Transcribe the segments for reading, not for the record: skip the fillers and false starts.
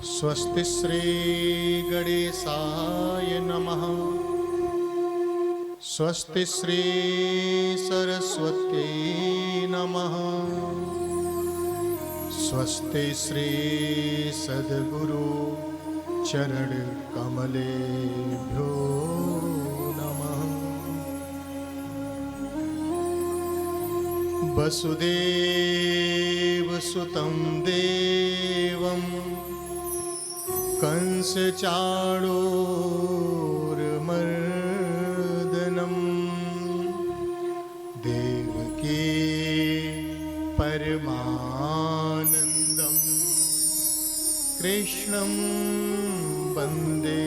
स्वस्ति श्री गणेशाय नमः। स्वस्ति श्री सरस्वती नमः। स्वस्ति श्री सद्गुरु चरण कमलेभ्यो नमः। वसुदेव सुतं देवं कंस चाणूरमर्दनं देवकी परमानन्दं कृष्णं वन्दे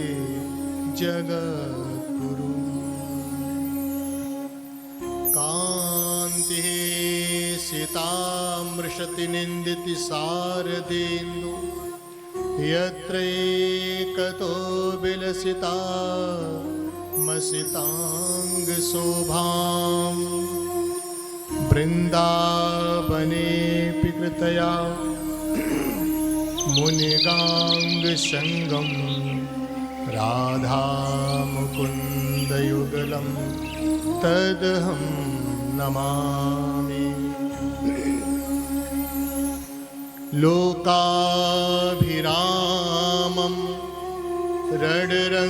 जगद्गुरुं। कान्तिः सीतामृषति निन्दिति शारदेन्दु यत्र एकतो विलसिता मसिताङ्गशोभां वृन्दावनेऽपि कृतया मुनिगाङ्गसङ्गं राधा मुकुन्दयुगलं तदहं नमामि। लोकाभिरामं रणरङ्गधीरं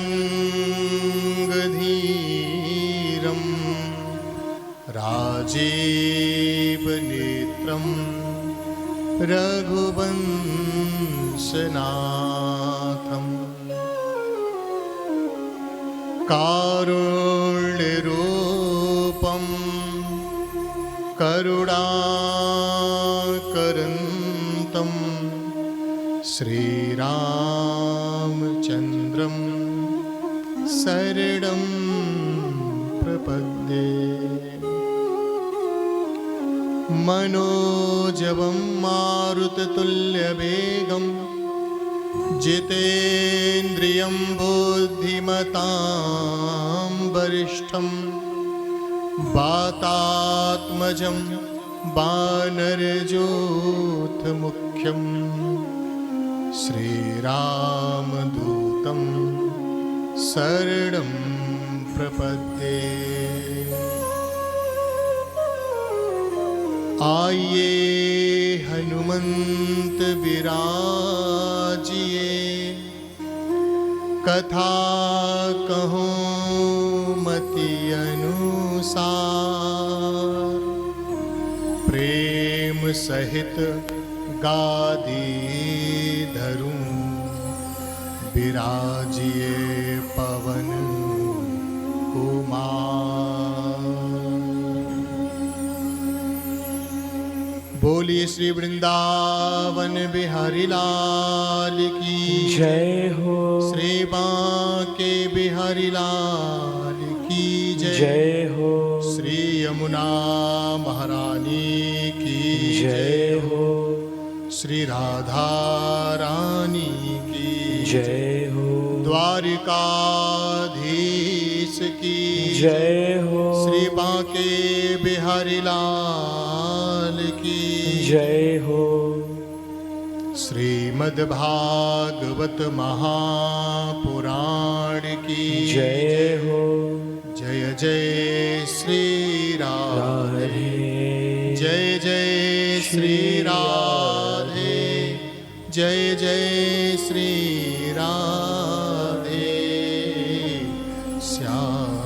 राजीवनेत्रं रघुवंशनाथं कारुण्यरूपं करुणाकरन्तं श्रीरामचन्द्रं शरणं प्रपद्ये। मनोजवं मारुततुल्यवेगं जितेन्द्रियं बुद्धिमतां वरिष्ठं वातात्मजं वानरयूथमुख्यं श्रीरामदूतं शरणं प्रपद्ये। आइए हनुमंत विराजिए कथा कहूँ मति अनुसार प्रेम सहित गादी धरूं विराजिए पवन कुमार। बोलिए श्री वृंदावन बिहारी लाल की जय हो। श्री बांके बिहारी लाल की जय हो। श्री यमुना महारानी की जय हो। श्री राधा रानी की जय हो। द्वारिकाधीश की जय हो। श्री बांके बिहारी लाल की जय हो। श्रीमद्भागवत महापुराण की जय हो। जय जय श्री राधे। जय जय श्री राधे। जय जय श्री राधे श्याम।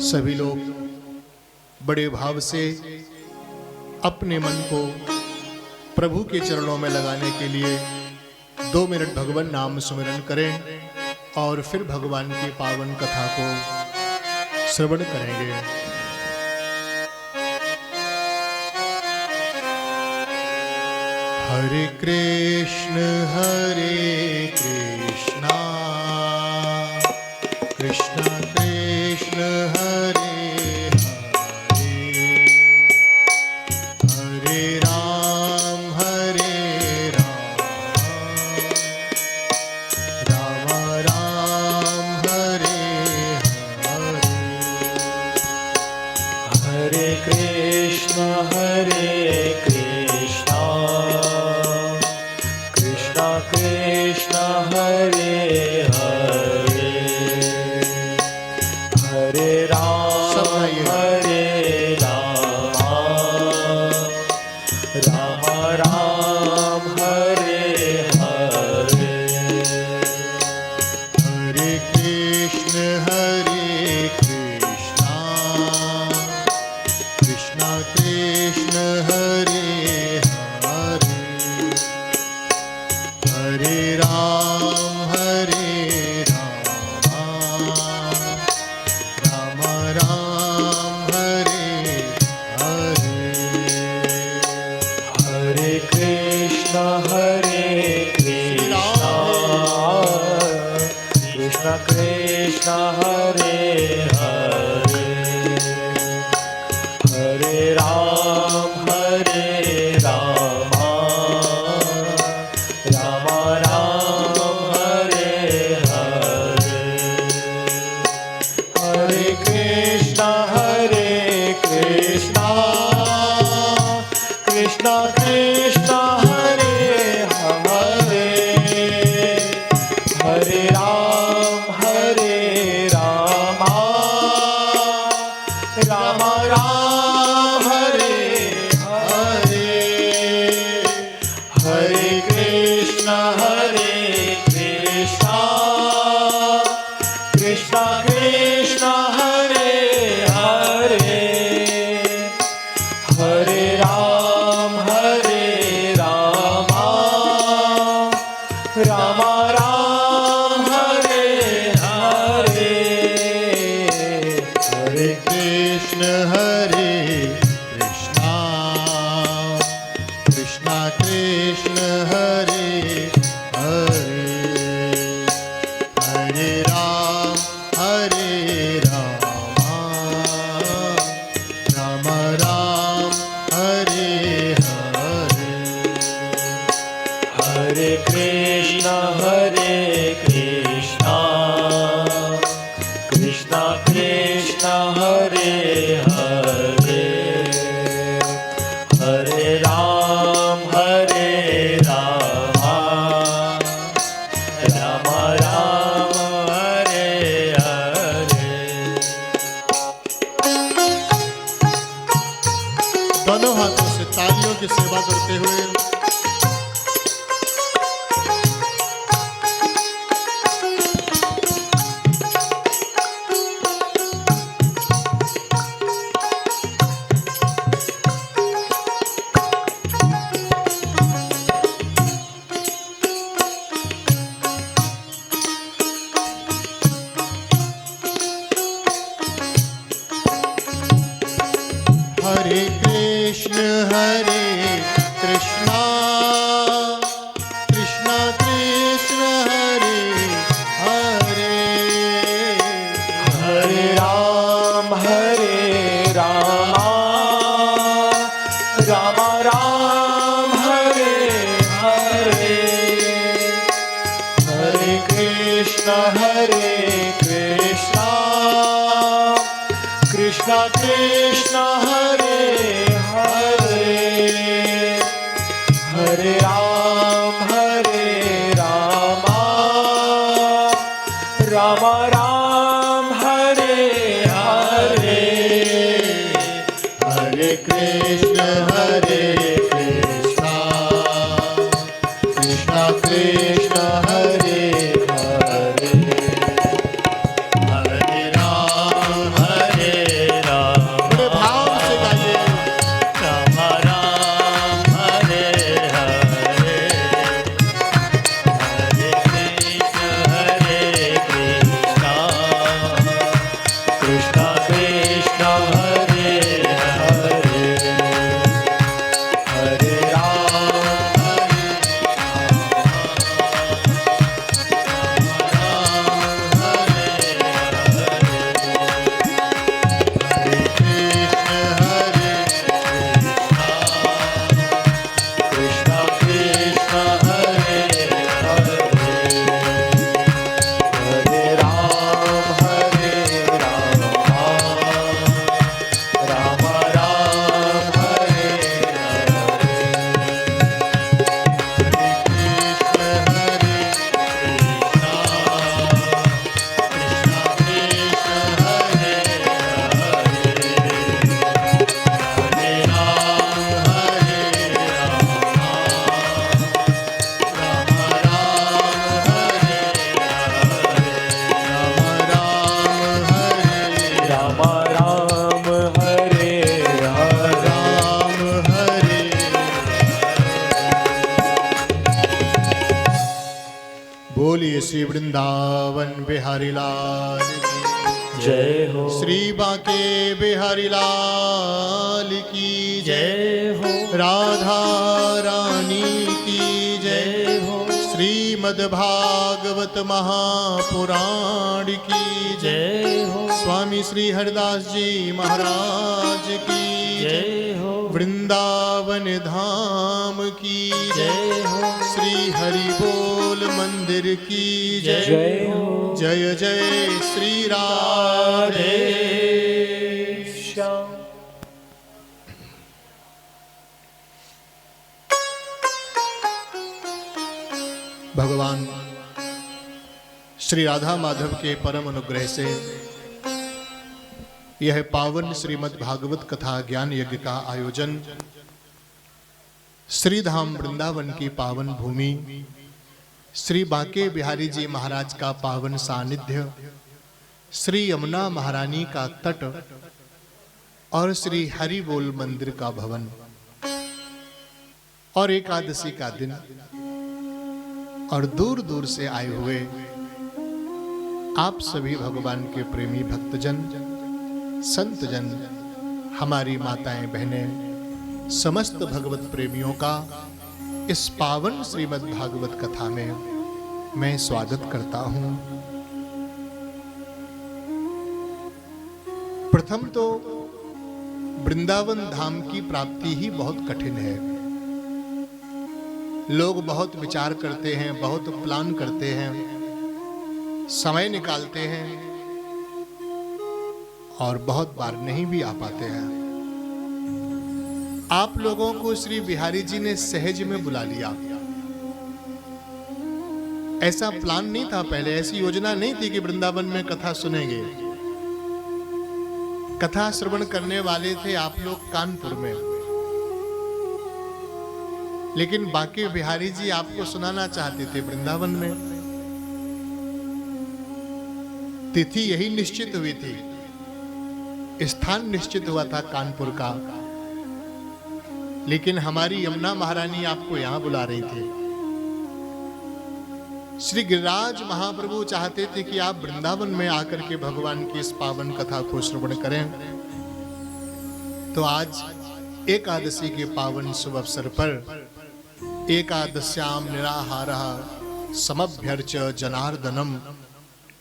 सभी लोग बड़े भाव से अपने मन को प्रभु के चरणों में लगाने के लिए 2 मिनट भगवान नाम सुमिरन करें और फिर भगवान की पावन कथा को श्रवण करेंगे। हरे कृष्ण कृष्ण कृष्ण हरे हरे राम राम राम हरे हरे हरे सब राम गाइए। हरे राम राम राम हरे हरे हरे कृष्ण कृष्ण कृष्ण हरे हरे हरे राम राम राम हरे हरे हरे कृष्ण कृष्ण कृष्ण हरे हरे हरे राम राम राम हरे हरे हरे कृष्ण कृष्ण कृष्ण हरे हरे हरे राम राम राम हरे हरे हरे कृष्ण कृष्ण कृष्ण हरे हरे हरे राम राम राम हरे हरे हरे कृष्ण कृष्ण कृष्ण हरे हरे हरे राम राम राम हरे हरे हरे कृष्ण कृष्ण कृष्ण हरे हरे हरे राम राम राम हरे हरे दोनों हाथों से तालियों की सेवा करते हुए हरे कृष्ण कृष्ण कृष्ण हरे हरे हरे राम राम राम हरे हरे हरे कृष्ण कृष्ण कृष्ण हरे हरे हरे राम राम राम हरे हरे हरे कृष्ण कृष्ण कृष्ण हरे हरे हरे राम बड़े भाव से गाइए राम राम हरे हरे हरे कृष्ण वृंदावन बिहारी लाल की जय हो। श्री बांके बिहारी लाल की जय हो। राधा रानी की जय हो। श्रीमद् भागवत महापुराण की जय हो। स्वामी श्री हरिदास जी महाराज की जय हो। वृंदावन धाम की जय हो। श्री हरि बोल मंदिर की जय हो। जय जय श्री राधे श्याम। भगवान श्री राधा माधव के परम अनुग्रह से यह पावन श्रीमद् भागवत कथा ज्ञान यज्ञ का आयोजन श्री धाम वृंदावन की पावन भूमि श्री बांके बिहारी जी महाराज का पावन सानिध्य, श्री यमुना महारानी का तट और श्री हरि बोल मंदिर का भवन और एकादशी का दिन और दूर दूर से आए हुए आप सभी भगवान के प्रेमी भक्तजन, संतजन, हमारी माताएं बहनें, समस्त भगवत प्रेमियों का इस पावन श्रीमद् भागवत कथा में मैं स्वागत करता हूं। प्रथम तो वृंदावन धाम की प्राप्ति ही बहुत कठिन है। लोग बहुत विचार करते हैं, बहुत प्लान करते हैं, समय निकालते हैं और बहुत बार नहीं भी आ पाते हैं। आप लोगों को श्री बिहारी जी ने सहज में बुला लिया। ऐसा प्लान नहीं था पहले, ऐसी योजना नहीं थी कि वृंदावन में कथा सुनेंगे। कथा श्रवण करने वाले थे आप लोग कानपुर में, लेकिन बांके बिहारी जी आपको सुनाना चाहते थे वृंदावन में। तिथि यही निश्चित हुई थी, स्थान निश्चित हुआ था कानपुर का, लेकिन हमारी यमुना महारानी आपको यहां बुला रही थी। श्री गिरिराज महाप्रभु चाहते थे कि आप वृंदावन में आकर के भगवान की इस पावन कथा को श्रवण करें। तो आज एकादशी के पावन शुभ अवसर पर एकादश्याम निराहारः समभ्यर्च जनार्दनम,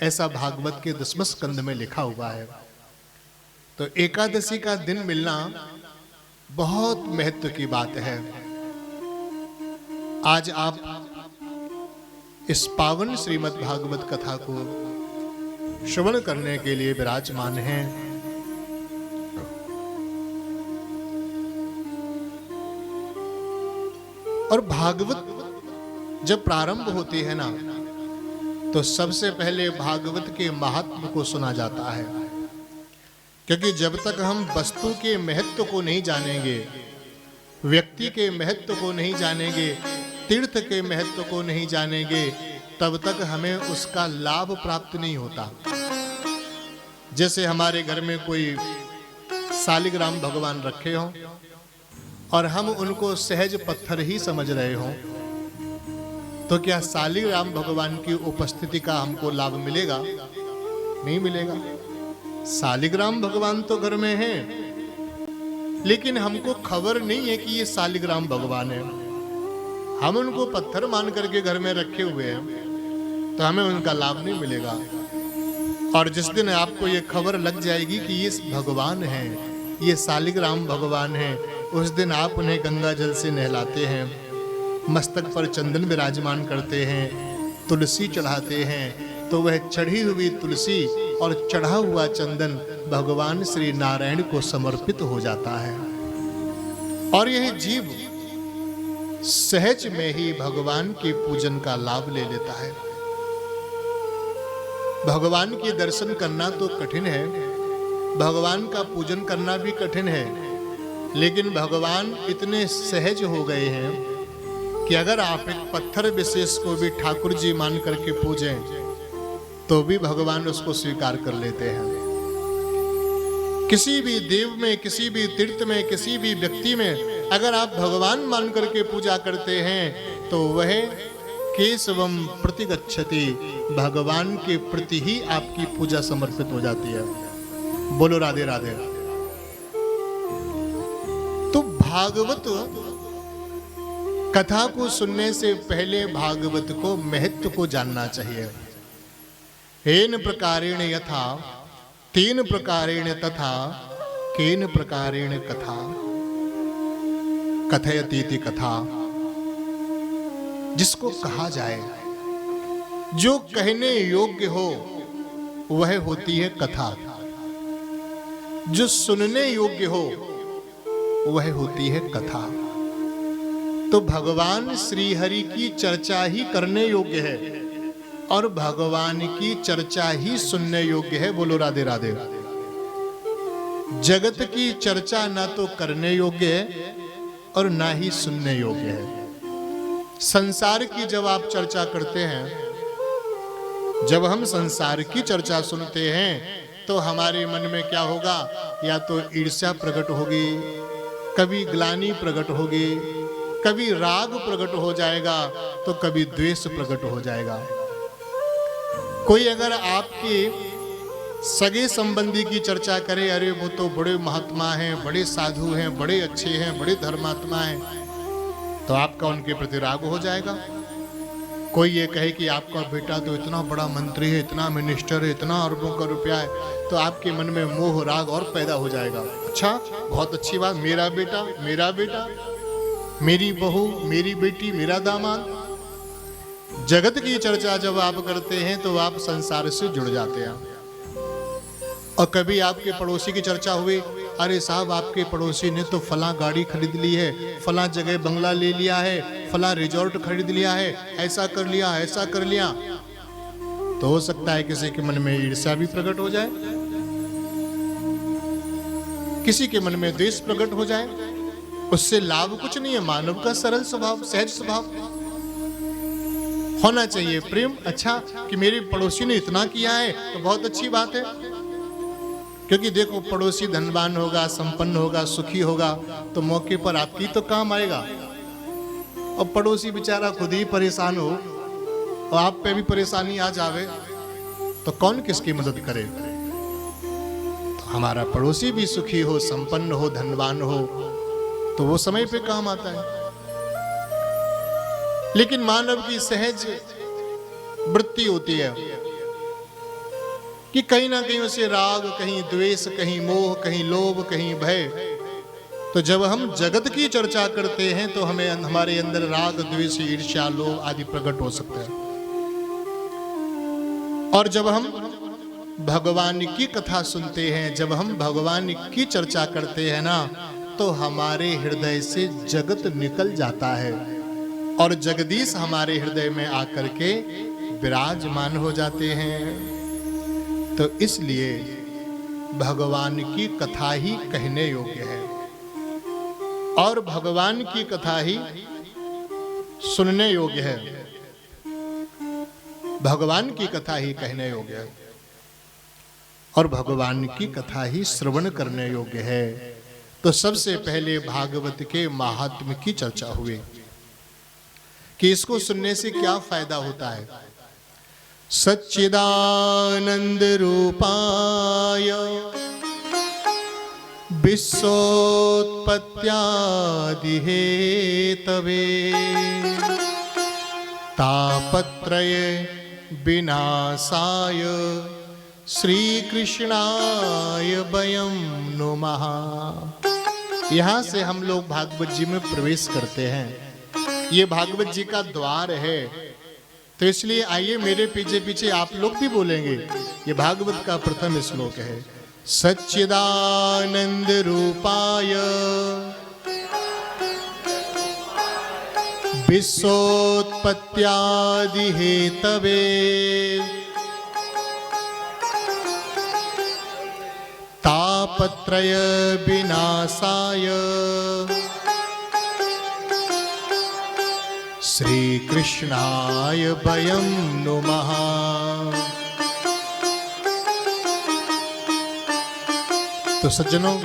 ऐसा भागवत के 10वें स्कंद में लिखा हुआ है। तो एकादशी का दिन मिलना बहुत महत्व की बात है। आज आप इस पावन श्रीमद् भागवत कथा को श्रवण करने के लिए विराजमान हैं। और भागवत जब प्रारंभ होती है ना, तो सबसे पहले भागवत के महात्म को सुना जाता है, क्योंकि जब तक हम वस्तु के महत्व को नहीं जानेंगे, व्यक्ति के महत्व को नहीं जानेंगे, तीर्थ के महत्व को नहीं जानेंगे, तब तक हमें उसका लाभ प्राप्त नहीं होता। जैसे हमारे घर में कोई शालिग्राम भगवान रखे हों और हम उनको सहज पत्थर ही समझ रहे हों, तो क्या शालिग्राम भगवान की उपस्थिति का हमको लाभ मिलेगा? नहीं मिलेगा। शालिग्राम भगवान तो घर में हैं, लेकिन हमको खबर नहीं है कि ये शालिग्राम भगवान है। हम उनको पत्थर मान करके घर में रखे हुए हैं, तो हमें उनका लाभ नहीं मिलेगा। और जिस दिन आपको ये खबर लग जाएगी कि ये भगवान हैं, ये शालिग्राम भगवान हैं, उस दिन आप उन्हें गंगा जल से नहलाते हैं, मस्तक पर चंदन विराजमान करते हैं, तुलसी चढ़ाते हैं, तो वह चढ़ी हुई तुलसी और चढ़ा हुआ चंदन भगवान श्री नारायण को समर्पित हो जाता है। और यह जीव सहज में ही भगवान के पूजन का लाभ ले लेता है। भगवान के दर्शन करना तो कठिन है, भगवान का पूजन करना भी कठिन है, लेकिन भगवान इतने सहज हो गए हैं कि अगर आप एक पत्थर विशेष को भी ठाकुर जी मान करके पूजें, तो भी भगवान उसको स्वीकार कर लेते हैं। किसी भी देव में, किसी भी तीर्थ में, किसी भी व्यक्ति में अगर आप भगवान मान करके पूजा करते हैं, तो वह केशवम प्रतिगच्छति, भगवान के प्रति ही आपकी पूजा समर्पित हो जाती है। बोलो राधे राधे। तो भागवत कथा को सुनने से पहले भागवत को महत्व को जानना चाहिए। हेन प्रकारेण यथा तेन प्रकारेण तथा केन प्रकारेण कथा कथयतीति कथा। जिसको कहा जाए, जो कहने योग्य हो वह होती है कथा, जो सुनने योग्य हो वह होती है कथा। तो भगवान श्री हरि की चर्चा ही करने योग्य है और भगवान की चर्चा ही सुनने योग्य है। बोलो राधे राधे। जगत की चर्चा ना तो करने योग्य है और ना ही सुनने योग्य है। संसार की जब आप चर्चा करते हैं, जब हम संसार की चर्चा सुनते हैं तो हमारे मन में क्या होगा? या तो ईर्ष्या प्रकट होगी, कभी ग्लानि प्रकट होगी, कभी राग प्रकट हो जाएगा, तो कभी द्वेष प्रकट हो जाएगा। कोई अगर आपके सगे संबंधी की चर्चा करे, अरे वो तो बड़े महात्मा हैं, बड़े साधु हैं, बड़े अच्छे हैं, बड़े धर्मात्मा हैं, तो आपका उनके प्रति राग हो जाएगा। कोई ये कहे कि आपका बेटा तो इतना बड़ा मंत्री है, इतना मिनिस्टर है, इतना अरबों का रुपया है, तो आपके मन में मोह राग और पैदा हो जाएगा। अच्छा, बहुत अच्छी बात, मेरा बेटा, मेरी बहू, मेरी बेटी, मेरा दामाद। जगत की चर्चा जब आप करते हैं तो आप संसार से जुड़ जाते हैं। और कभी आपके पड़ोसी की चर्चा हुई, अरे साहब आपके पड़ोसी ने तो फलां गाड़ी खरीद ली है, फलां जगह बंगला ले लिया है, फलां रिजॉर्ट खरीद लिया है, ऐसा कर लिया, ऐसा कर लिया, तो हो सकता है किसी के मन में ईर्ष्या भी प्रकट हो जाए, किसी के मन में द्वेष प्रकट हो जाए। उससे लाभ कुछ नहीं है। मानव का सरल स्वभाव, सहज स्वभाव होना चाहिए प्रेम। अच्छा कि मेरे पड़ोसी ने इतना किया है तो बहुत अच्छी बात है, क्योंकि देखो पड़ोसी धनवान होगा, संपन्न होगा, सुखी होगा, तो मौके पर आपकी तो काम आएगा। और पड़ोसी बेचारा खुद ही परेशान हो और आप पे भी परेशानी आ जावे, तो कौन किसकी मदद करे? तो हमारा पड़ोसी भी सुखी हो, संपन्न हो, धनवान हो, तो वो समय पे काम आता है। लेकिन मानव की सहज वृत्ति होती है कि कहीं ना कहीं उसे राग, कहीं द्वेष, कहीं मोह, कहीं लोभ, कहीं भय। तो जब हम जगत की चर्चा करते हैं तो हमें हमारे अंदर राग, द्वेष, ईर्ष्या, लोभ आदि प्रकट हो सकते हैं। और जब हम भगवान की कथा सुनते हैं, जब हम भगवान की चर्चा करते हैं ना, तो हमारे हृदय से जगत निकल जाता है और जगदीश हमारे हृदय में आकर के विराजमान हो जाते हैं। तो इसलिए भगवान की कथा ही कहने योग्य है और भगवान की कथा ही सुनने योग्य है, भगवान की कथा ही कहने योग्य है और भगवान की कथा ही श्रवण करने योग्य है। तो सबसे पहले भागवत के महात्म्य की चर्चा हुई कि इसको सुनने से क्या फायदा होता है। सच्चिदानंद रूपाय विश्वोत्पत्त्यादि हेतवे तापत्रय विनाशाय श्री कृष्णाय वयं नुमः। यहाँ से हम लोग भागवत जी में प्रवेश करते हैं। ये भागवत जी का द्वार है, तो इसलिए आइए मेरे पीछे पीछे आप लोग भी बोलेंगे। ये भागवत का प्रथम श्लोक है। सच्चिदानंद रूपाय विश्वोत्पत्त्यादि हेतवे तापत्रय विनाशाय श्री कृष्णाय वयं नुमः। तो सज्जनों,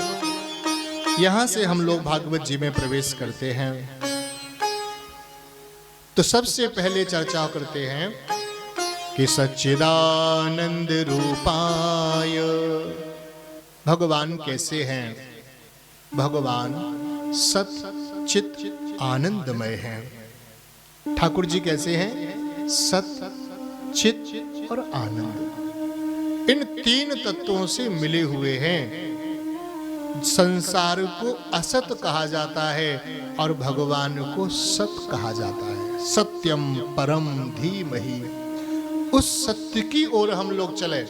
यहां से हम लोग भागवत जी में प्रवेश करते हैं। तो सबसे पहले चर्चा करते हैं कि सच्चिदानंद रूपाय, भगवान कैसे हैं? भगवान सत चित आनंदमय हैं। ठाकुर जी कैसे हैं? सत चित और आनंद, इन तीन तत्वों से मिले हुए हैं। संसार को असत कहा जाता है और भगवान को सत कहा जाता है। सत्यम परम धीमहि, उस सत्य की ओर हम लोग चलें,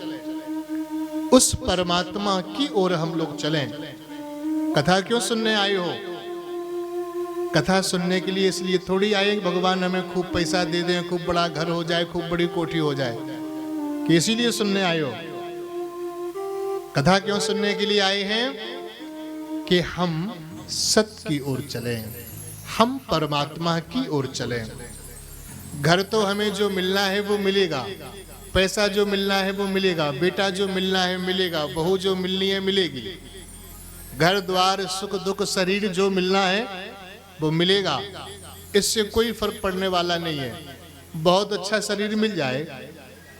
उस परमात्मा की ओर हम लोग चलें। कथा क्यों सुनने आए हो? कथा सुनने के लिए इसलिए थोड़ी आए भगवान हमें खूब पैसा दे दें, खूब बड़ा घर हो जाए, खूब बड़ी कोठी हो जाए, कि इसीलिए सुनने आए हो? कथा क्यों सुनने के लिए आए हैं? कि हम सत्य की ओर चलें, हम परमात्मा की ओर चलें। घर तो हमें जो मिलना है वो मिलेगा, पैसा जो मिलना है वो मिलेगा, बेटा जो मिलना है मिलेगा, बहू जो मिलनी है मिलेगी, घर द्वार सुख दुख शरीर जो मिलना है वो मिलेगा। इससे कोई फर्क पड़ने वाला नहीं है। बहुत अच्छा शरीर मिल जाए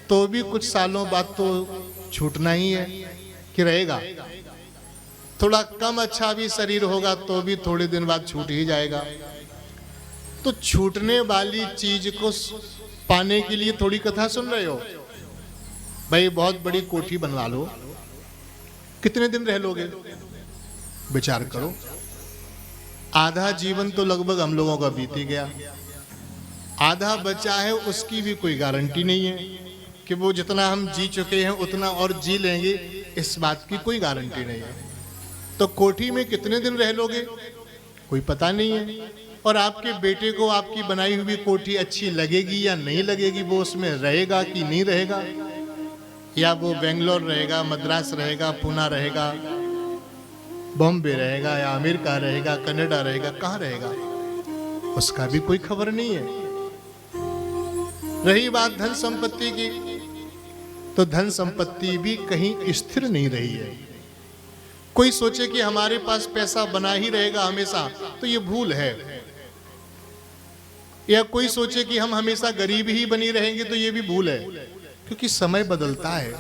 तो भी कुछ सालों बाद तो छूटना ही है कि रहेगा। थोड़ा कम अच्छा भी शरीर होगा तो भी थोड़े दिन बाद छूट ही जाएगा। तो छूटने वाली चीज को पाने के लिए थोड़ी कथा सुन रहे हो? भाई बहुत बड़ी कोठी बनवा लो, कितने दिन रह लोगे? विचार करो। आधा जीवन तो लगभग हम लोगों का बीत ही गया, आधा बचा है, उसकी भी कोई गारंटी नहीं है कि वो जितना हम जी चुके हैं उतना और जी लेंगे, इस बात की कोई गारंटी नहीं है। तो कोठी में कितने दिन रह लोगे कोई पता नहीं है। और आपके बेटे को आपकी बनाई हुई कोठी अच्छी लगेगी या नहीं लगेगी, वो उसमें रहेगा कि नहीं रहेगा, या वो बेंगलोर रहेगा, मद्रास रहेगा, पुणे रहेगा, बॉम्बे रहेगा, या अमेरिका रहेगा, कनाडा रहेगा, कहाँ रहेगा, उसका भी कोई खबर नहीं है। रही बात धन संपत्ति की, तो धन संपत्ति भी कहीं स्थिर नहीं रही है। कोई सोचे कि हमारे पास पैसा बना ही रहेगा हमेशा, तो ये भूल है। या कोई सोचे कि हम हमेशा गरीब ही बनी रहेंगे, तो ये भी भूल है, क्योंकि समय बदलता है।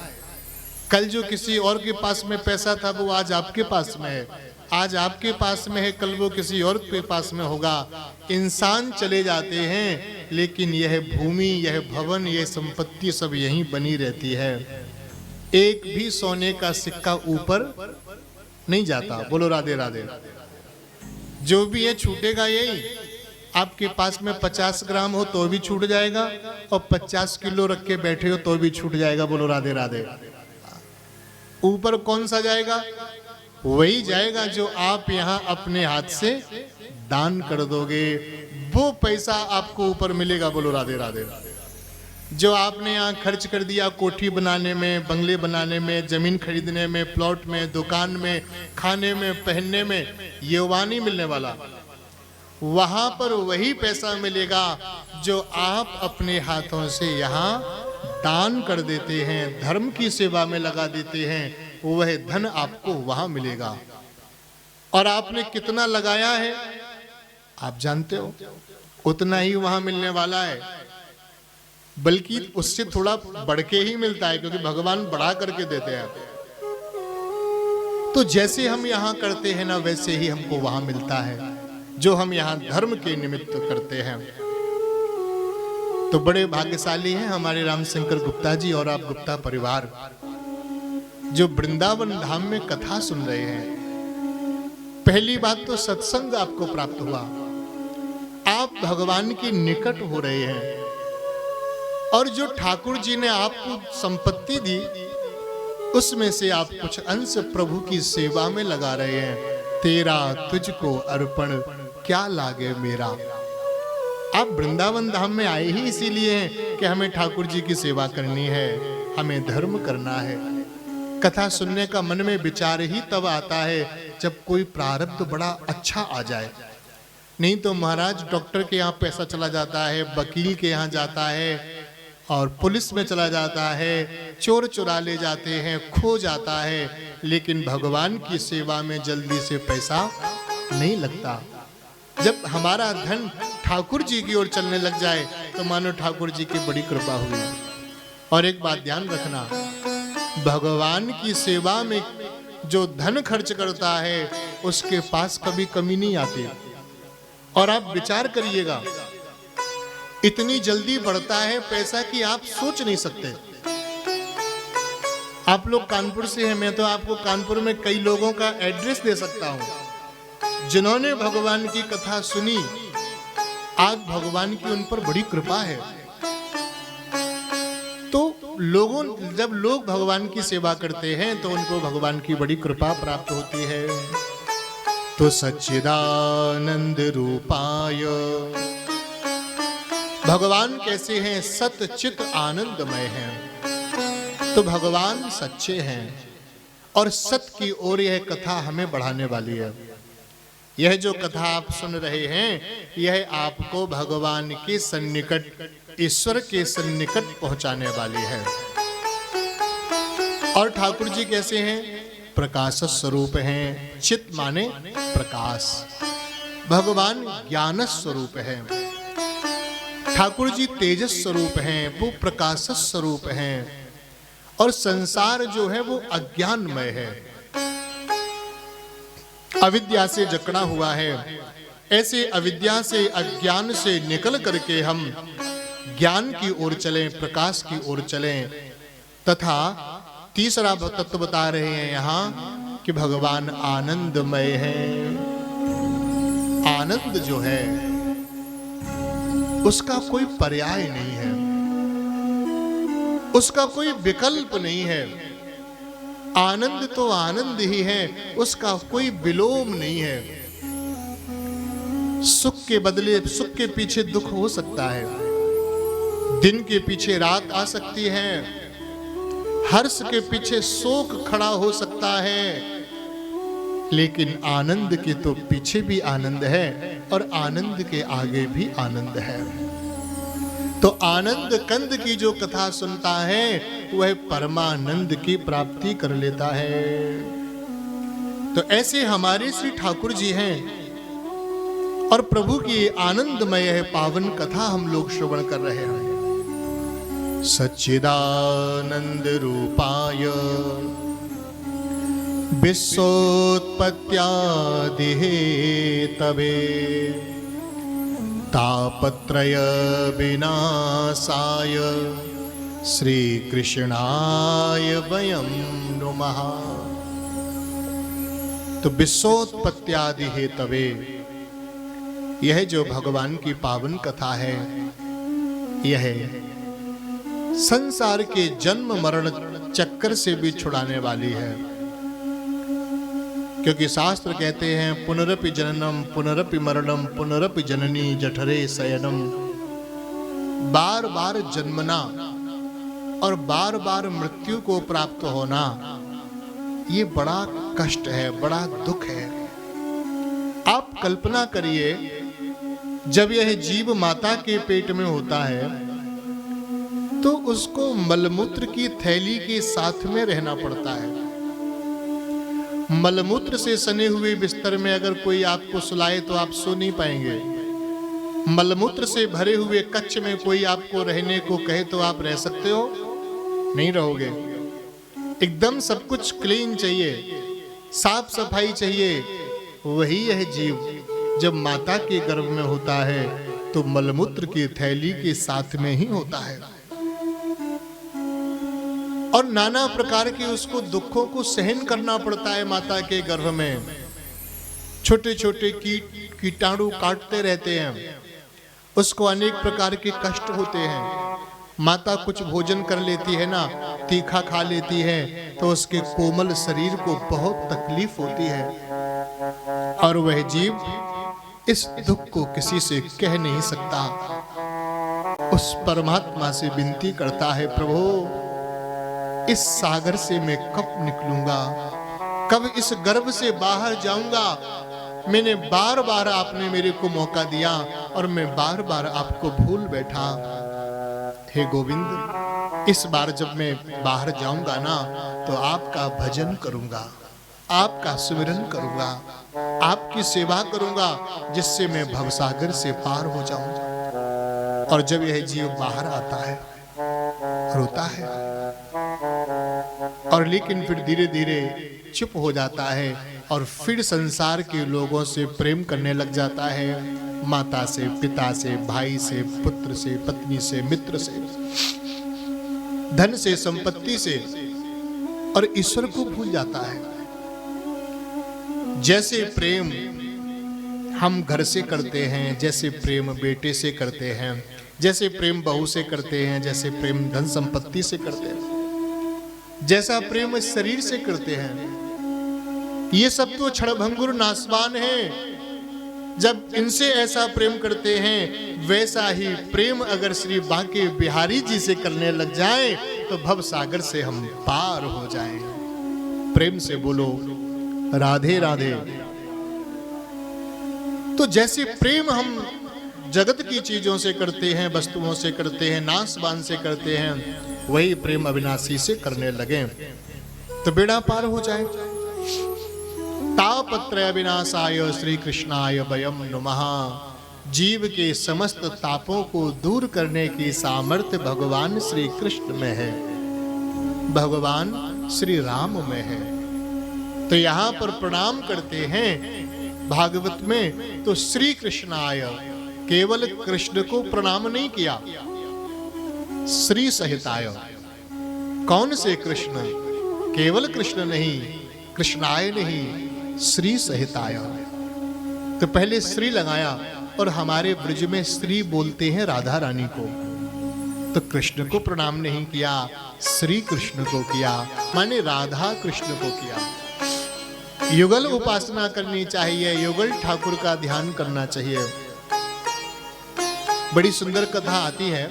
कल जो किसी और के पास में पैसा था वो आज आपके पास में है, आज आपके पास में है, कल वो किसी और के पास में होगा। इंसान चले जाते हैं, लेकिन यह भूमि, यह भवन, यह संपत्ति सब यहीं बनी रहती है। एक भी सोने का सिक्का ऊपर नहीं जाता। बोलो राधे राधे। जो भी है छूटेगा यही। आपके पास में 50 ग्राम हो तो भी छूट जाएगा, और 50 किलो रख के बैठे हो तो भी छूट जाएगा। बोलो राधे राधे। ऊपर कौन सा जाएगा? वही जाएगा जो आप यहाँ अपने हाथ से दान कर दोगे, वो पैसा आपको ऊपर मिलेगा। बोलो राधे राधे। जो आपने यहाँ खर्च कर दिया कोठी बनाने में, बंगले बनाने में, जमीन खरीदने में, प्लॉट में, दुकान में, खाने में, पहनने में, ये वहाँ नहीं मिलने वाला। वहां पर वही पैसा मिलेगा जो आप अपने हाथों से यहाँ दान कर देते हैं, धर्म की सेवा में लगा देते हैं, वह धन आपको वहां मिलेगा। और आपने कितना लगाया है आप जानते हो, उतना ही वहां मिलने वाला है, बल्कि उससे थोड़ा बढ़ के ही मिलता है, क्योंकि भगवान बढ़ा करके देते हैं। तो जैसे हम यहाँ करते हैं ना, वैसे ही हमको वहां मिलता है, जो हम यहाँ धर्म के निमित्त करते हैं। तो बड़े भाग्यशाली हैं हमारे रामशंकर गुप्ता जी और आप गुप्ता परिवार, जो वृंदावन धाम में कथा सुन रहे हैं। पहली बात तो सत्संग आपको प्राप्त हुआ, आप भगवान के निकट हो रहे हैं, और जो ठाकुर जी ने आपको संपत्ति दी उसमें से आप कुछ अंश प्रभु की सेवा में लगा रहे हैं। तेरा तुझको अर्पण क्या लागे मेरा। आप वृंदावन धाम में आए ही इसीलिए हैं कि हमें ठाकुर जी की सेवा करनी है, हमें धर्म करना है। कथा सुनने का मन में विचार ही तब आता है जब कोई प्रारब्ध बड़ा अच्छा आ जाए। नहीं तो महाराज डॉक्टर के यहाँ पैसा चला जाता है, वकील के यहाँ जाता है, और पुलिस में चला जाता है, चोर चुरा ले जाते हैं, खो जाता है, लेकिन भगवान की सेवा में जल्दी से पैसा नहीं लगता। जब हमारा धन ठाकुर जी की ओर चलने लग जाए तो मानो ठाकुर जी की बड़ी कृपा हुई। और एक बात ध्यान रखना, भगवान की सेवा में जो धन खर्च करता है उसके पास कभी कमी नहीं आती। और आप विचार करिएगा, इतनी जल्दी बढ़ता है पैसा कि आप सोच नहीं सकते। आप लोग कानपुर से हैं, मैं तो आपको कानपुर में कई लोगों का एड्रेस दे सकता हूं जिन्होंने भगवान की कथा सुनी, आज भगवान की उन पर बड़ी कृपा है। तो जब लोग भगवान की सेवा करते हैं तो उनको भगवान की बड़ी कृपा प्राप्त होती है। तो सच्चिदानंद रूपाय, भगवान कैसे हैं? सत चित आनंदमय हैं। तो भगवान सच्चे हैं और सत्य की ओर यह कथा हमें बढ़ाने वाली है। यह जो कथा आप सुन रहे हैं यह आपको भगवान के सन्निकट, ईश्वर के सन्निकट पहुंचाने वाली है। और ठाकुर जी कैसे हैं? प्रकाश स्वरूप हैं। चित माने प्रकाश, भगवान ज्ञान स्वरूप हैं। ठाकुर जी तेजस स्वरूप हैं, वो प्रकाश स्वरूप हैं। और संसार जो है वो अज्ञानमय है, अविद्या से जकड़ा हुआ है। ऐसे अविद्या से, अज्ञान से निकल करके हम ज्ञान की ओर चलें, प्रकाश की ओर चलें। तथा तीसरा तत्व बता रहे हैं यहाँ कि भगवान आनंदमय है। आनंद जो है उसका कोई पर्याय नहीं है, उसका कोई विकल्प नहीं है। आनंद तो आनंद ही है, उसका कोई विलोम नहीं है। सुख के बदले सुख के पीछे दुख हो सकता है, दिन के पीछे रात आ सकती है, हर्ष के पीछे शोक खड़ा हो सकता है, लेकिन आनंद के तो पीछे भी आनंद है और आनंद के आगे भी आनंद है। तो आनंद कंद की जो कथा सुनता है वह परमानंद की प्राप्ति कर लेता है। तो ऐसे हमारे श्री ठाकुर जी हैं और प्रभु की आनंदमय है पावन कथा हम लोग श्रवण कर रहे हैं। सच्चिदानंद रूपाय विश्वोत्पत्त्यादि हेतवे तापत्रय विनाशाय श्री कृष्णाय वयं नुमः। तो विश्वोत्पत्त्यादि हेतवे, यह जो भगवान की पावन कथा है यह संसार के जन्म मरण चक्कर से भी छुड़ाने वाली है। क्योंकि शास्त्र कहते हैं पुनरपि जननम पुनरपि मरणम पुनरपि जननी जठरे शयनम। बार बार जन्मना और बार बार मृत्यु को प्राप्त होना ये बड़ा कष्ट है, बड़ा दुख है। आप कल्पना करिए, जब यह जीव माता के पेट में होता है तो उसको मलमूत्र की थैली के साथ में रहना पड़ता है। मलमूत्र से सने हुए बिस्तर में अगर कोई आपको सुलाए तो आप सो नहीं पाएंगे। मलमूत्र से भरे हुए कक्ष में कोई आपको रहने को कहे तो आप रह सकते हो? नहीं रहोगे। एकदम सब कुछ क्लीन चाहिए, साफ सफाई चाहिए। वही यह जीव जब माता के गर्भ में होता है तो मलमूत्र की थैली के साथ में ही होता है और नाना प्रकार के उसको दुखों को सहन करना पड़ता है। माता के गर्भ में छोटे छोटे कीटाणु काटते रहते हैं, उसको अनेक प्रकार के कष्ट होते हैं। माता कुछ भोजन कर लेती है ना, तीखा खा लेती है तो उसके कोमल शरीर को बहुत तकलीफ होती है और वह जीव इस दुख को किसी से कह नहीं सकता। उस परमात्मा से विनती करता है, प्रभु इस सागर से मैं कब निकलूंगा, कब इस गर्भ से बाहर जाऊंगा। मैंने बार बार आपने मेरे को मौका दिया और मैं बार बार आपको भूल बैठा। हे गोविंद, इस बार जब मैं बाहर जाऊंगा ना तो आपका भजन करूंगा, आपका सुमिरन करूंगा, आपकी सेवा करूंगा, जिससे मैं भवसागर से पार हो जाऊं। और जब यह जीव बाहर आता है, रोता है, और लेकिन फिर धीरे धीरे चुप हो जाता है और फिर संसार के लोगों से प्रेम करने लग जाता है। माता से, पिता से, भाई से, पुत्र से, पत्नी से, मित्र से, धन से, संपत्ति से, और ईश्वर को भूल जाता है। जैसे प्रेम हम घर से करते हैं, जैसे प्रेम बेटे से करते हैं, जैसे प्रेम बहू से करते हैं, जैसे प्रेम धन संपत्ति से करते हैं, जैसा प्रेम शरीर से करते हैं, ये सब तो क्षणभंगुर नाशवान है। जब इनसे ऐसा प्रेम करते हैं, वैसा ही प्रेम अगर श्री बांके बिहारी जी से करने लग जाएं, तो भव सागर से हम पार हो जाएं। प्रेम से बोलो राधे राधे। तो जैसे प्रेम हम जगत की चीजों से करते हैं, वस्तुओं से करते हैं, नाशवान से करते हैं, वही प्रेम अविनाशी से करने लगे तो बेड़ा पार हो जाए। तापत्रय विनाशाय श्री कृष्णाय वयम नमः। जीव के समस्त तापों को दूर करने की सामर्थ्य भगवान श्री कृष्ण में है, भगवान श्री राम में है। तो यहाँ पर प्रणाम करते हैं भागवत में, तो श्री कृष्णाय, केवल कृष्ण को प्रणाम नहीं किया, श्री सहिताय। कौन से कृष्ण? केवल कृष्ण नहीं, कृष्णाय नहीं, श्री सहिताय। तो पहले श्री लगाया, और हमारे ब्रज में श्री बोलते हैं राधा रानी को। तो कृष्ण को प्रणाम नहीं किया, श्री कृष्ण को किया, माने राधा कृष्ण को किया। युगल उपासना करनी चाहिए, युगल ठाकुर का ध्यान करना चाहिए। बड़ी सुंदर कथा आती है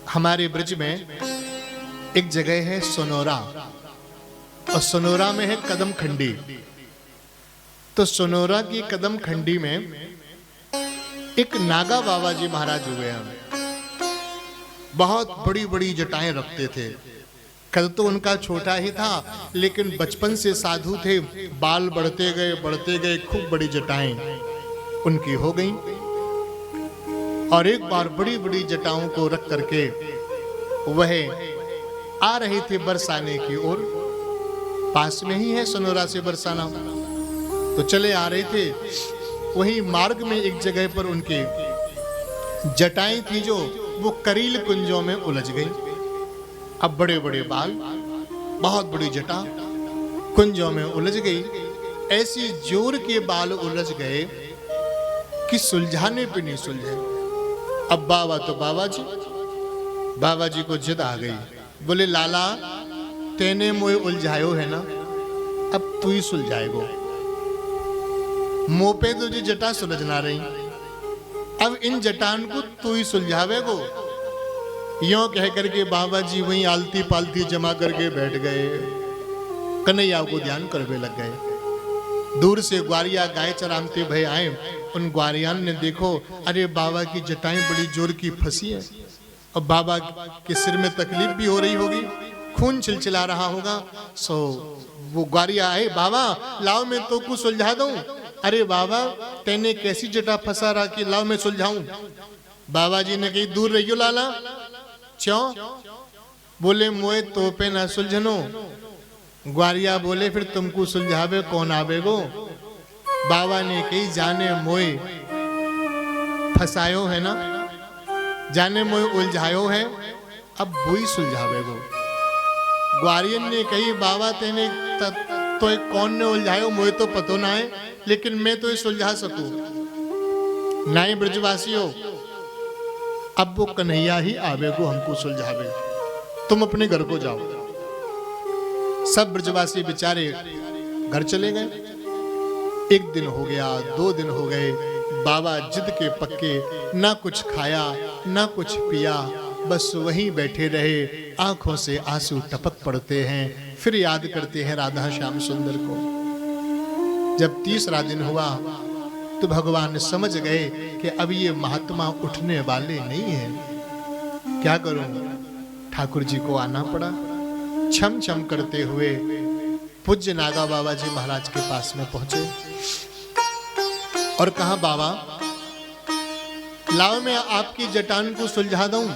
हमारे ब्रज में। एक जगह है सोनोरा, और सोनोरा में है कदम खंडी। तो सोनोरा की कदम खंडी में एक नागा बाबा जी महाराज हुए हैं। बहुत बड़ी बड़ी जटाएं रखते थे। कल तो उनका छोटा ही था, लेकिन बचपन से साधु थे। बाल बढ़ते गए, खूब बड़ी जटाएं उनकी हो गई। और एक बार बड़ी बड़ी जटाओं को रख करके वह आ रहे थे बरसाने की ओर। पास में ही है सोनोरा से बरसाना। तो चले आ रहे थे, वही मार्ग में एक जगह पर उनके जटाएं थी जो वो करील कुंजों में उलझ गई। अब बड़े बड़े बाल, बहुत बड़ी जटा कुंजों में उलझ गई। ऐसी जोर के बाल उलझ गए कि सुलझाने पे नहीं सुलझे। अब बाबा तो बाबा जी को जिद आ गई। बोले लाला, तेने मोए उलझायो है ना, अब तू ही सुलझाएगो। मुंह पे तुझे जटा सुलझना रही, अब इन जटान को तू ही सुलझावेगो। यों कह करके बाबा जी वहीं आलती पालती जमा करके बैठ गए। कन्हैया को ध्यान करने लग गए। दूर से ग्वारिया गाय चरामते भय आए। उन ग्वारियान ने देखो, अरे बाबा की जटाएं बड़ी जोर की फंसी है, और बाबा के सिर में तकलीफ भी हो रही होगी, खून चिलचिला रहा होगा। सो वो ग्वारिया आए, बाबा लाओ मैं तो को सुलझा दूं। अरे बाबा, तेने कैसी जटा फंसा रहा कि लाओ मैं सुलझाऊं। बाबा जी ने कही, दूर रहियो लाला। क्यों? बोले मोए तो पे ना सुलझनो। ग्वारिया बोले, फिर तुमको सुलझावे कौन आवेगो। बाबा ने कही, जाने मोए फसायो है ना, जाने मोए उलझायो है, अब वही सुलझावेगो। ग्वारियन ने कही, बाबा तेने तो कौन ने उलझायो, मोए तो पतो ना है, लेकिन मैं तो ये सुलझा सकूं। नाई ब्रजवासियों, अब वो कन्हैया ही आवेगो हमको सुलझावे, तुम अपने घर को जाओ। सब ब्रजवासी बेचारे घर चले गए। एक दिन हो गया, 2 दिन हो गए, बाबा जिद के पक्के, ना कुछ खाया ना कुछ पिया, बस वहीं बैठे रहे। आंखों से आंसू टपक पड़ते हैं, फिर याद करते हैं राधा श्याम सुंदर को। जब 3रा दिन हुआ तो भगवान समझ गए कि अब ये महात्मा उठने वाले नहीं हैं। क्या करूं? ठाकुर जी को आना पड़ा। छम छम करते हुए पूज्य नागा बाबा जी महाराज के पास में पहुंचे और कहा, बाबा लाओ मैं आपकी जटान को सुलझा दूं।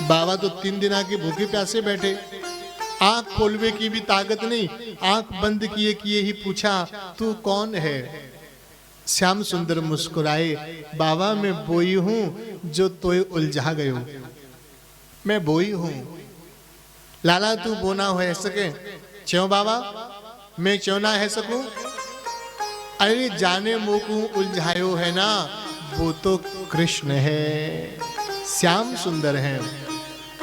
बाबा तो 3 दिन आके भूखे प्यासे बैठे, आंख खोलवे की भी ताकत नहीं, आंख बंद किए किए ही पूछा, तू कौन है? श्याम सुंदर मुस्कुराए, बाबा मैं बोई हूं जो तोय उलझा गयो। मैं बोई हूं। लाला तू बोना हो सके? क्यों बाबा, मैं क्यों ना है सकूं? अरे जाने मोकू उलझायो है ना, वो तो कृष्ण है, श्याम सुंदर है।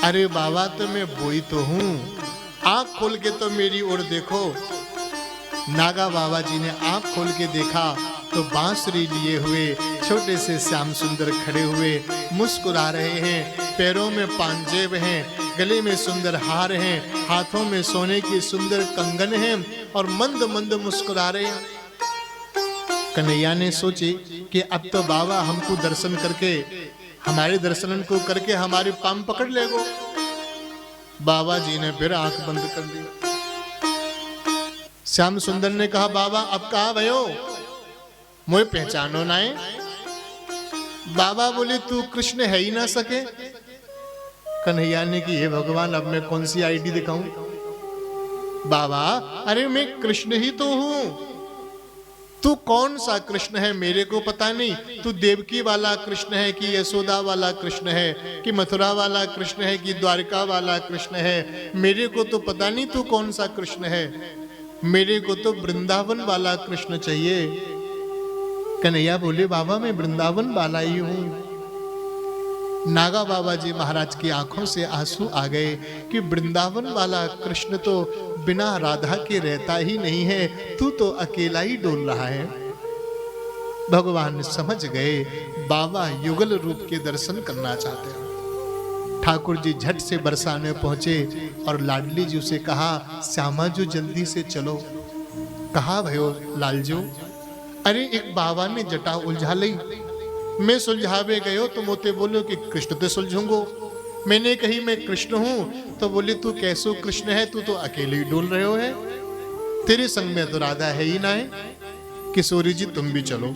अरे बाबा तो मैं बोई तो हूं, आंख खोल के तो मेरी ओर देखो। नागा बाबा जी ने आंख खोल के देखा तो बांसुरी लिए हुए छोटे से श्याम सुंदर खड़े हुए मुस्कुरा रहे हैं। पैरों में पांजेब हैं, गले में सुंदर हार हैं, हाथों में सोने की सुंदर कंगन हैं और मंद मंद मुस्कुरा रहे हैं। कन्हैया ने सोची कि अब तो बाबा हमको दर्शन करके, हमारे दर्शन को करके हमारे पाम पकड़ लेगो। बाबा जी ने फिर आंख बंद कर दी। श्याम सुंदर ने कहा, बाबा अब कहाँ भयो? मोए पहचानो ना है? बाबा बोले, तू कृष्ण है ही ना सके। कन्हैया ने कि हे भगवान, अब मैं कौन सी आईडी दिखाऊं? बाबा अरे मैं कृष्ण ही तो हूं। तू कौन सा कृष्ण है मेरे को पता नहीं। तू देवकी वाला कृष्ण है कि यशोदा वाला कृष्ण है कि मथुरा वाला कृष्ण है कि द्वारका वाला कृष्ण है, मेरे को तो पता नहीं तू कौन सा कृष्ण है। मेरे को तो वृंदावन वाला कृष्ण चाहिए। कन्हैया बोले, बाबा मैं वृंदावन वाला ही हूं। नागा बाबा जी महाराज की आंखों से आंसू आ गए कि वृंदावन वाला कृष्ण तो बिना राधा के रहता ही नहीं है, तू तो अकेला ही डोल रहा है। भगवान समझ गए बाबा युगल रूप के दर्शन करना चाहते हैं। ठाकुर जी झट से बरसाने पहुंचे और लाडली जी से कहा, श्यामा जो जल्दी से चलो। कहा भयो लालजू? अरे एक बाबा ने जटा उलझा ली, मैं सुलझावे गयो तो मोते बोलो कि कृष्ण ते सुलझूंगो। मैंने कही मैं कृष्ण हूं तो बोले तू कैसो कृष्ण है, तू तो अकेले ही डोल रहे हो है, तेरे संग में तो राधा है ही ना है। किशोरी जी तुम भी चलो।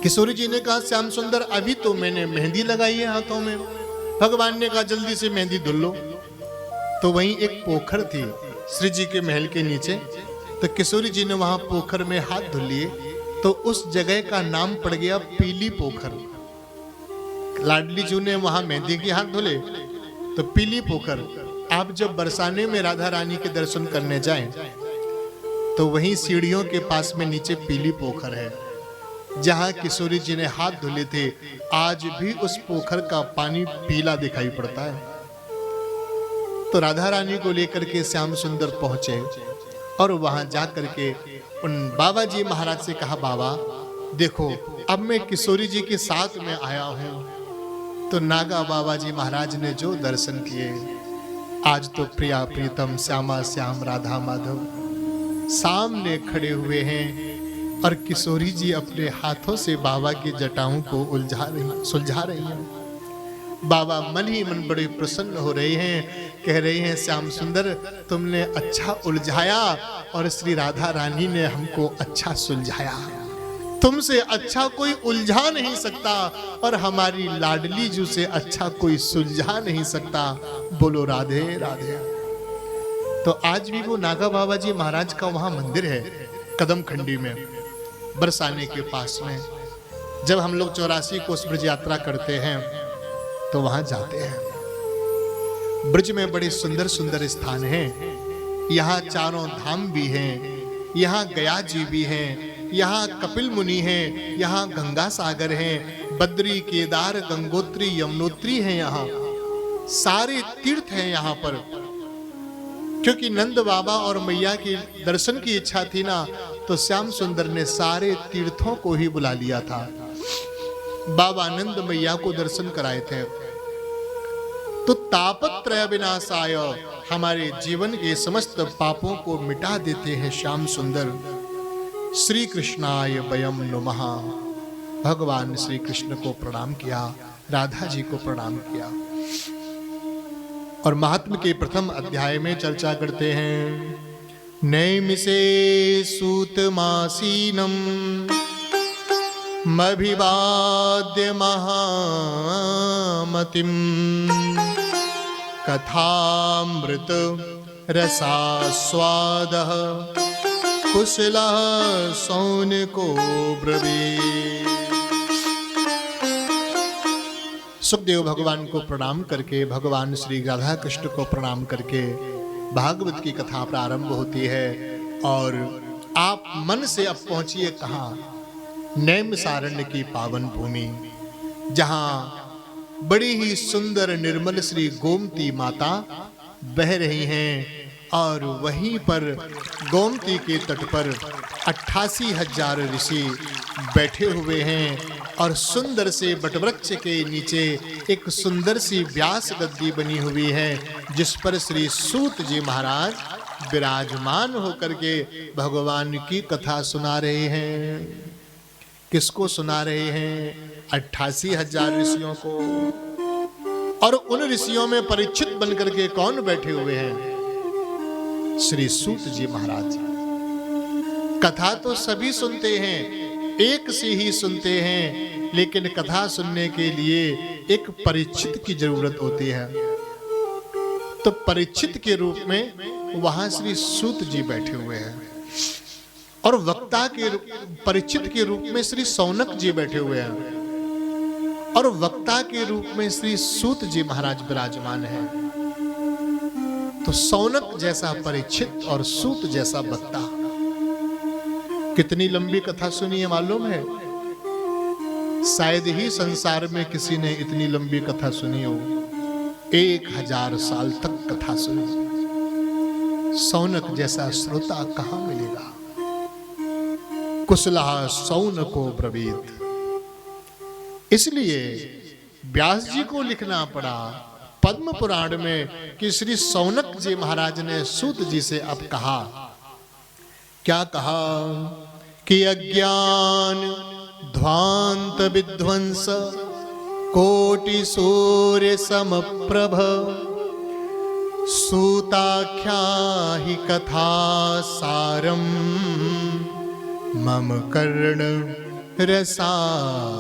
किशोरी जी ने कहा, श्याम सुंदर अभी तो मैंने मेहंदी लगाई है हाथों में। भगवान ने कहा जल्दी से मेहंदी धुल लो। तो वहीं एक पोखर थी श्री जी के महल के नीचे, तो किशोरी जी ने वहां पोखर में हाथ धुल लिए तो उस जगह का नाम पड़ गया पीली पोखर। लाडली जी ने वहां मेहंदी के हाथ धुले तो पीली पोखर। आप जब बरसाने में राधा रानी के दर्शन करने जाएं तो वहीं सीढ़ियों के पास में नीचे पीली पोखर है, जहां किशोरी जी ने हाथ धुले थे। आज भी उस पोखर का पानी पीला दिखाई पड़ता है। तो राधा रानी को लेकर के श्याम सुंदर पहुंचे और वहां जाकर के उन बाबा जी महाराज से कहा, बाबा देखो अब मैं किशोरी जी के साथ में आया हूं। तो नागा बाबा जी महाराज ने जो दर्शन किए, आज तो प्रिया प्रीतम श्यामा श्याम राधा माधव सामने खड़े हुए हैं और किशोरी जी अपने हाथों से बाबा की जटाओं को सुलझा रही हैं। बाबा मन ही मन बड़े प्रसन्न हो रहे हैं, कह रहे हैं श्याम सुंदर तुमने अच्छा उलझाया और श्री राधा रानी ने हमको अच्छा सुलझाया। तुमसे अच्छा कोई उलझा नहीं सकता और हमारी लाडली जू से अच्छा कोई सुलझा नहीं सकता। बोलो राधे राधे। तो आज भी वो नागा बाबा जी महाराज का वहां मंदिर है कदम खंडी में, बरसाने के पास में। जब हम लोग 84 कोस ब्रज यात्रा करते हैं तो वहां जाते हैं। ब्रज में बड़े सुंदर सुंदर स्थान हैं। यहाँ चारों धाम भी हैं, यहाँ गया जी भी हैं, यहाँ कपिल मुनि हैं, यहाँ गंगा सागर हैं, बद्री केदार गंगोत्री यमुनोत्री हैं। यहाँ सारे तीर्थ हैं यहाँ पर। क्योंकि नंद बाबा और मैया के दर्शन की इच्छा थी ना, तो श्याम सुंदर ने सारे तीर्थों को ही बुला लिया था। बाबा नंद मैया को दर्शन कराए थे। तो तापत्रय विनाशाय, हमारे जीवन के समस्त पापों को मिटा देते हैं श्याम सुंदर। श्री कृष्णाय वयम नमः। भगवान श्री कृष्ण को प्रणाम किया, राधा जी को प्रणाम किया। और महात्म के प्रथम अध्याय में चर्चा करते हैं। नैमिषे सूतमासीनम मभिवाद्य महामतिम कथामृत रसास्वादः कुशलः सौनको ब्रवीत्। सुखदेव भगवान को प्रणाम करके, भगवान श्री राधा कृष्ण को प्रणाम करके भागवत की कथा प्रारंभ होती है। और आप मन से अब पहुंचिए कहाँ? नैमिषारण्य की पावन भूमि, जहां बड़ी ही सुंदर निर्मल श्री गोमती माता बह रही हैं। और वहीं पर गोमती के तट पर 88,000 ऋषि बैठे हुए हैं। और सुंदर से बटवृक्ष के नीचे एक सुंदर सी व्यास गद्दी बनी हुई है, जिस पर श्री सूत जी महाराज विराजमान होकर के भगवान की कथा सुना रहे हैं। किसको सुना रहे हैं? 88,000 ऋषियों को। और उन ऋषियों में परीक्षित बनकर के कौन बैठे हुए हैं? श्री सूत जी महाराज। कथा तो सभी सुनते हैं, एक सी ही सुनते हैं, लेकिन कथा सुनने के लिए एक परीक्षित की जरूरत होती है। तो परीक्षित के रूप में वहां श्री सूत जी बैठे हुए हैं। और वक्ता के परीक्षित के रूप में श्री सौनक जी बैठे हुए हैं। और वक्ता के रूप में श्री सूत जी महाराज विराजमान हैं। तो सौनक जैसा परीक्षित और सूत जैसा वक्ता। कितनी लंबी कथा सुनी है मालूम है? शायद ही संसार में किसी ने इतनी लंबी कथा सुनी हो। 1000 साल तक कथा सुनी। सौनक जैसा श्रोता कहां मिलेगा? कुशलः सौनको ब्रवीत्। इसलिए व्यास जी को लिखना पड़ा पद्म पुराण में कि श्री सौनक जी महाराज ने सूत जी से अब कहा, क्या कहा कि अज्ञान ध्वांत विध्वंस कोटि सूर्य समप्रभ सूताख्या ही कथा सारम मम कर्ण रसायनम।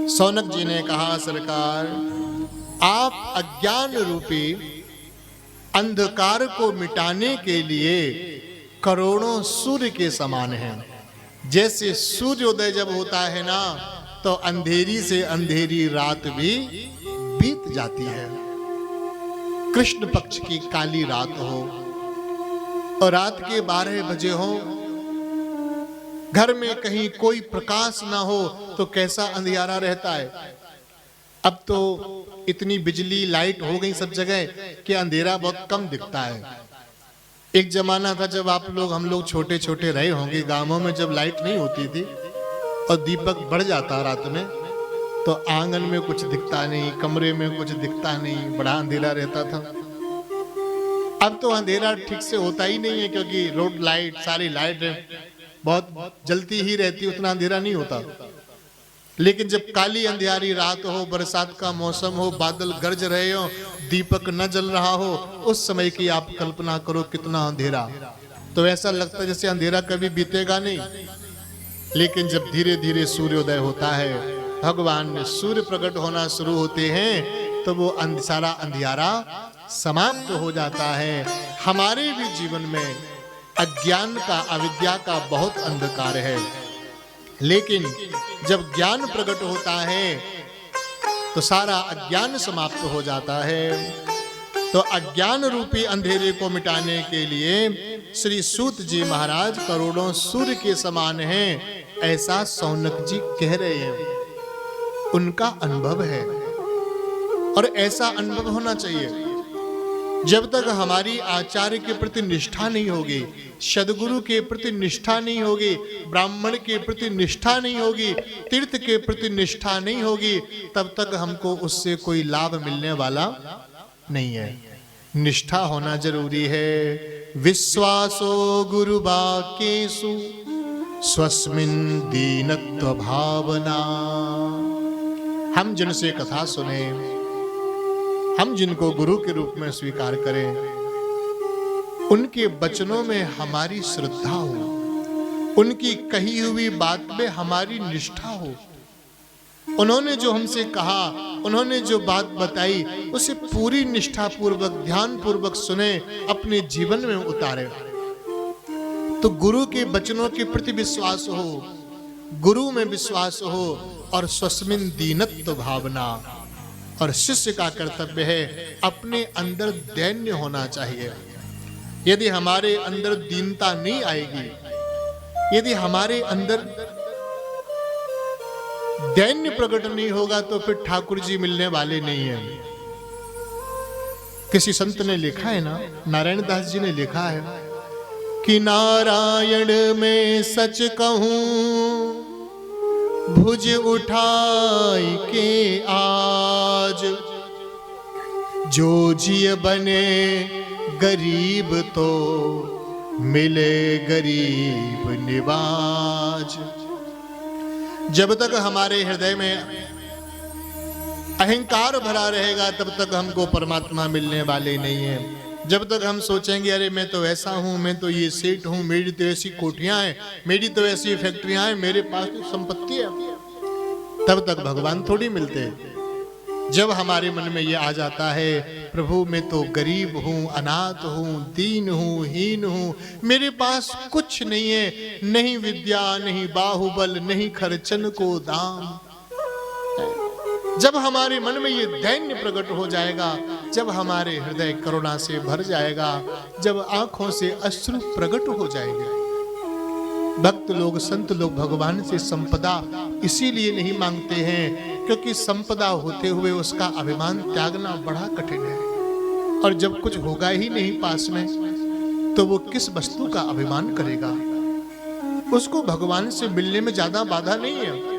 सौनक जी ने कहा, सरकार आप अज्ञान रूपी अंधकार को मिटाने के लिए करोड़ों सूर्य के समान हैं। जैसे सूर्योदय जब होता है ना, तो अंधेरी से अंधेरी रात भी बीत जाती है। कृष्ण पक्ष की काली रात हो और रात के 12 बजे हो, घर में कहीं कोई प्रकाश ना हो तो कैसा अंधियारा रहता है। अब तो इतनी बिजली लाइट हो गई सब जगह कि अंधेरा बहुत कम दिखता है। एक जमाना था जब हम लोग छोटे छोटे रहे होंगे, गांवों में जब लाइट नहीं होती थी और दीपक बढ़ जाता रात में, तो आंगन में कुछ दिखता नहीं, कमरे में कुछ दिखता नहीं, बड़ा अंधेरा रहता था। अब तो अंधेरा ठीक से होता ही नहीं है, क्योंकि रोड लाइट, सारी लाइट बहुत जलती ही रहती, उतना अंधेरा नहीं होता। लेकिन जब काली अंधियारी रात हो, बरसात का मौसम हो, बादल गरज रहे हो, दीपक न जल रहा हो, उस समय की आप कल्पना करो कितना अंधेरा। तो ऐसा लगता है जैसे अंधेरा कभी बीतेगा नहीं। लेकिन जब धीरे धीरे सूर्योदय होता है, भगवान सूर्य प्रकट होना शुरू होते हैं, तो वो सारा अंधियारा समाप्त हो जाता है। हमारे भी जीवन में अज्ञान का, अविद्या का बहुत अंधकार है, लेकिन जब ज्ञान प्रकट होता है तो सारा अज्ञान समाप्त हो जाता है। तो अज्ञान रूपी अंधेरे को मिटाने के लिए श्री सूत जी महाराज करोड़ों सूर्य के समान हैं, ऐसा सौनक जी कह रहे हैं। उनका अनुभव है और ऐसा अनुभव होना चाहिए। जब तक हमारी आचार्य के प्रति निष्ठा नहीं होगी, सद्गुरु के प्रति निष्ठा नहीं होगी, ब्राह्मण के प्रति निष्ठा नहीं होगी, तीर्थ के प्रति निष्ठा नहीं होगी, तब तक हमको उससे कोई लाभ मिलने वाला नहीं है। निष्ठा होना जरूरी है। विश्वासो गुरु वाक्येषु स्वस्मिन् दीनत्व भावना। हम जिनसे कथा सुने हम जिनको गुरु के रूप में स्वीकार करें, उनके वचनों में हमारी श्रद्धा हो, उनकी कही हुई बात में हमारी निष्ठा हो। उन्होंने जो हमसे कहा, उन्होंने जो बात बताई, उसे पूरी निष्ठा पूर्वक, ध्यान पूर्वक सुने, अपने जीवन में उतारे। तो गुरु के वचनों के प्रति विश्वास हो, गुरु में विश्वास हो, और स्वस्मिन दीनत्व भावना। और शिष्य का कर्तव्य है अपने अंदर दैन्य होना चाहिए। यदि हमारे अंदर दीनता नहीं आएगी, यदि हमारे अंदर दैन्य प्रकट नहीं होगा, तो फिर ठाकुर जी मिलने वाले नहीं हैं। किसी संत ने लिखा है ना, नारायण दास जी ने लिखा है कि नारायण में सच कहूं भुज उठाई के आज, जो जिय बने गरीब तो मिले गरीब निवाज। जब तक हमारे हृदय में अहंकार भरा रहेगा, तब तक हमको परमात्मा मिलने वाले नहीं है। जब तक हम सोचेंगे अरे मैं तो ऐसा हूं, मैं तो ये सेठ हूं, मेरी तो ऐसी कोठियां हैं, मेरी तो ऐसी फैक्ट्रियां हैं, मेरे पास तो संपत्ति है, तब तक भगवान थोड़ी मिलते हैं। जब हमारे मन में ये आ जाता है प्रभु मैं तो गरीब हूं, अनाथ हूं, दीन हूं, हीन हूं, मेरे पास कुछ नहीं है, नहीं विद्या, नहीं बाहुबल, नहीं खर्चन को दाम। जब हमारे मन में ये दैन्य प्रकट हो जाएगा, जब हमारे हृदय करुणा से भर जाएगा, जब आंखों से अश्रु प्रकट हो जाएंगे। भक्त लोग, संत लोग भगवान से संपदा इसीलिए नहीं मांगते हैं क्योंकि संपदा होते हुए उसका अभिमान त्यागना बड़ा कठिन है। और जब कुछ होगा ही नहीं पास में, तो वो किस वस्तु का अभिमान करेगा। उसको भगवान से मिलने में ज्यादा बाधा नहीं है।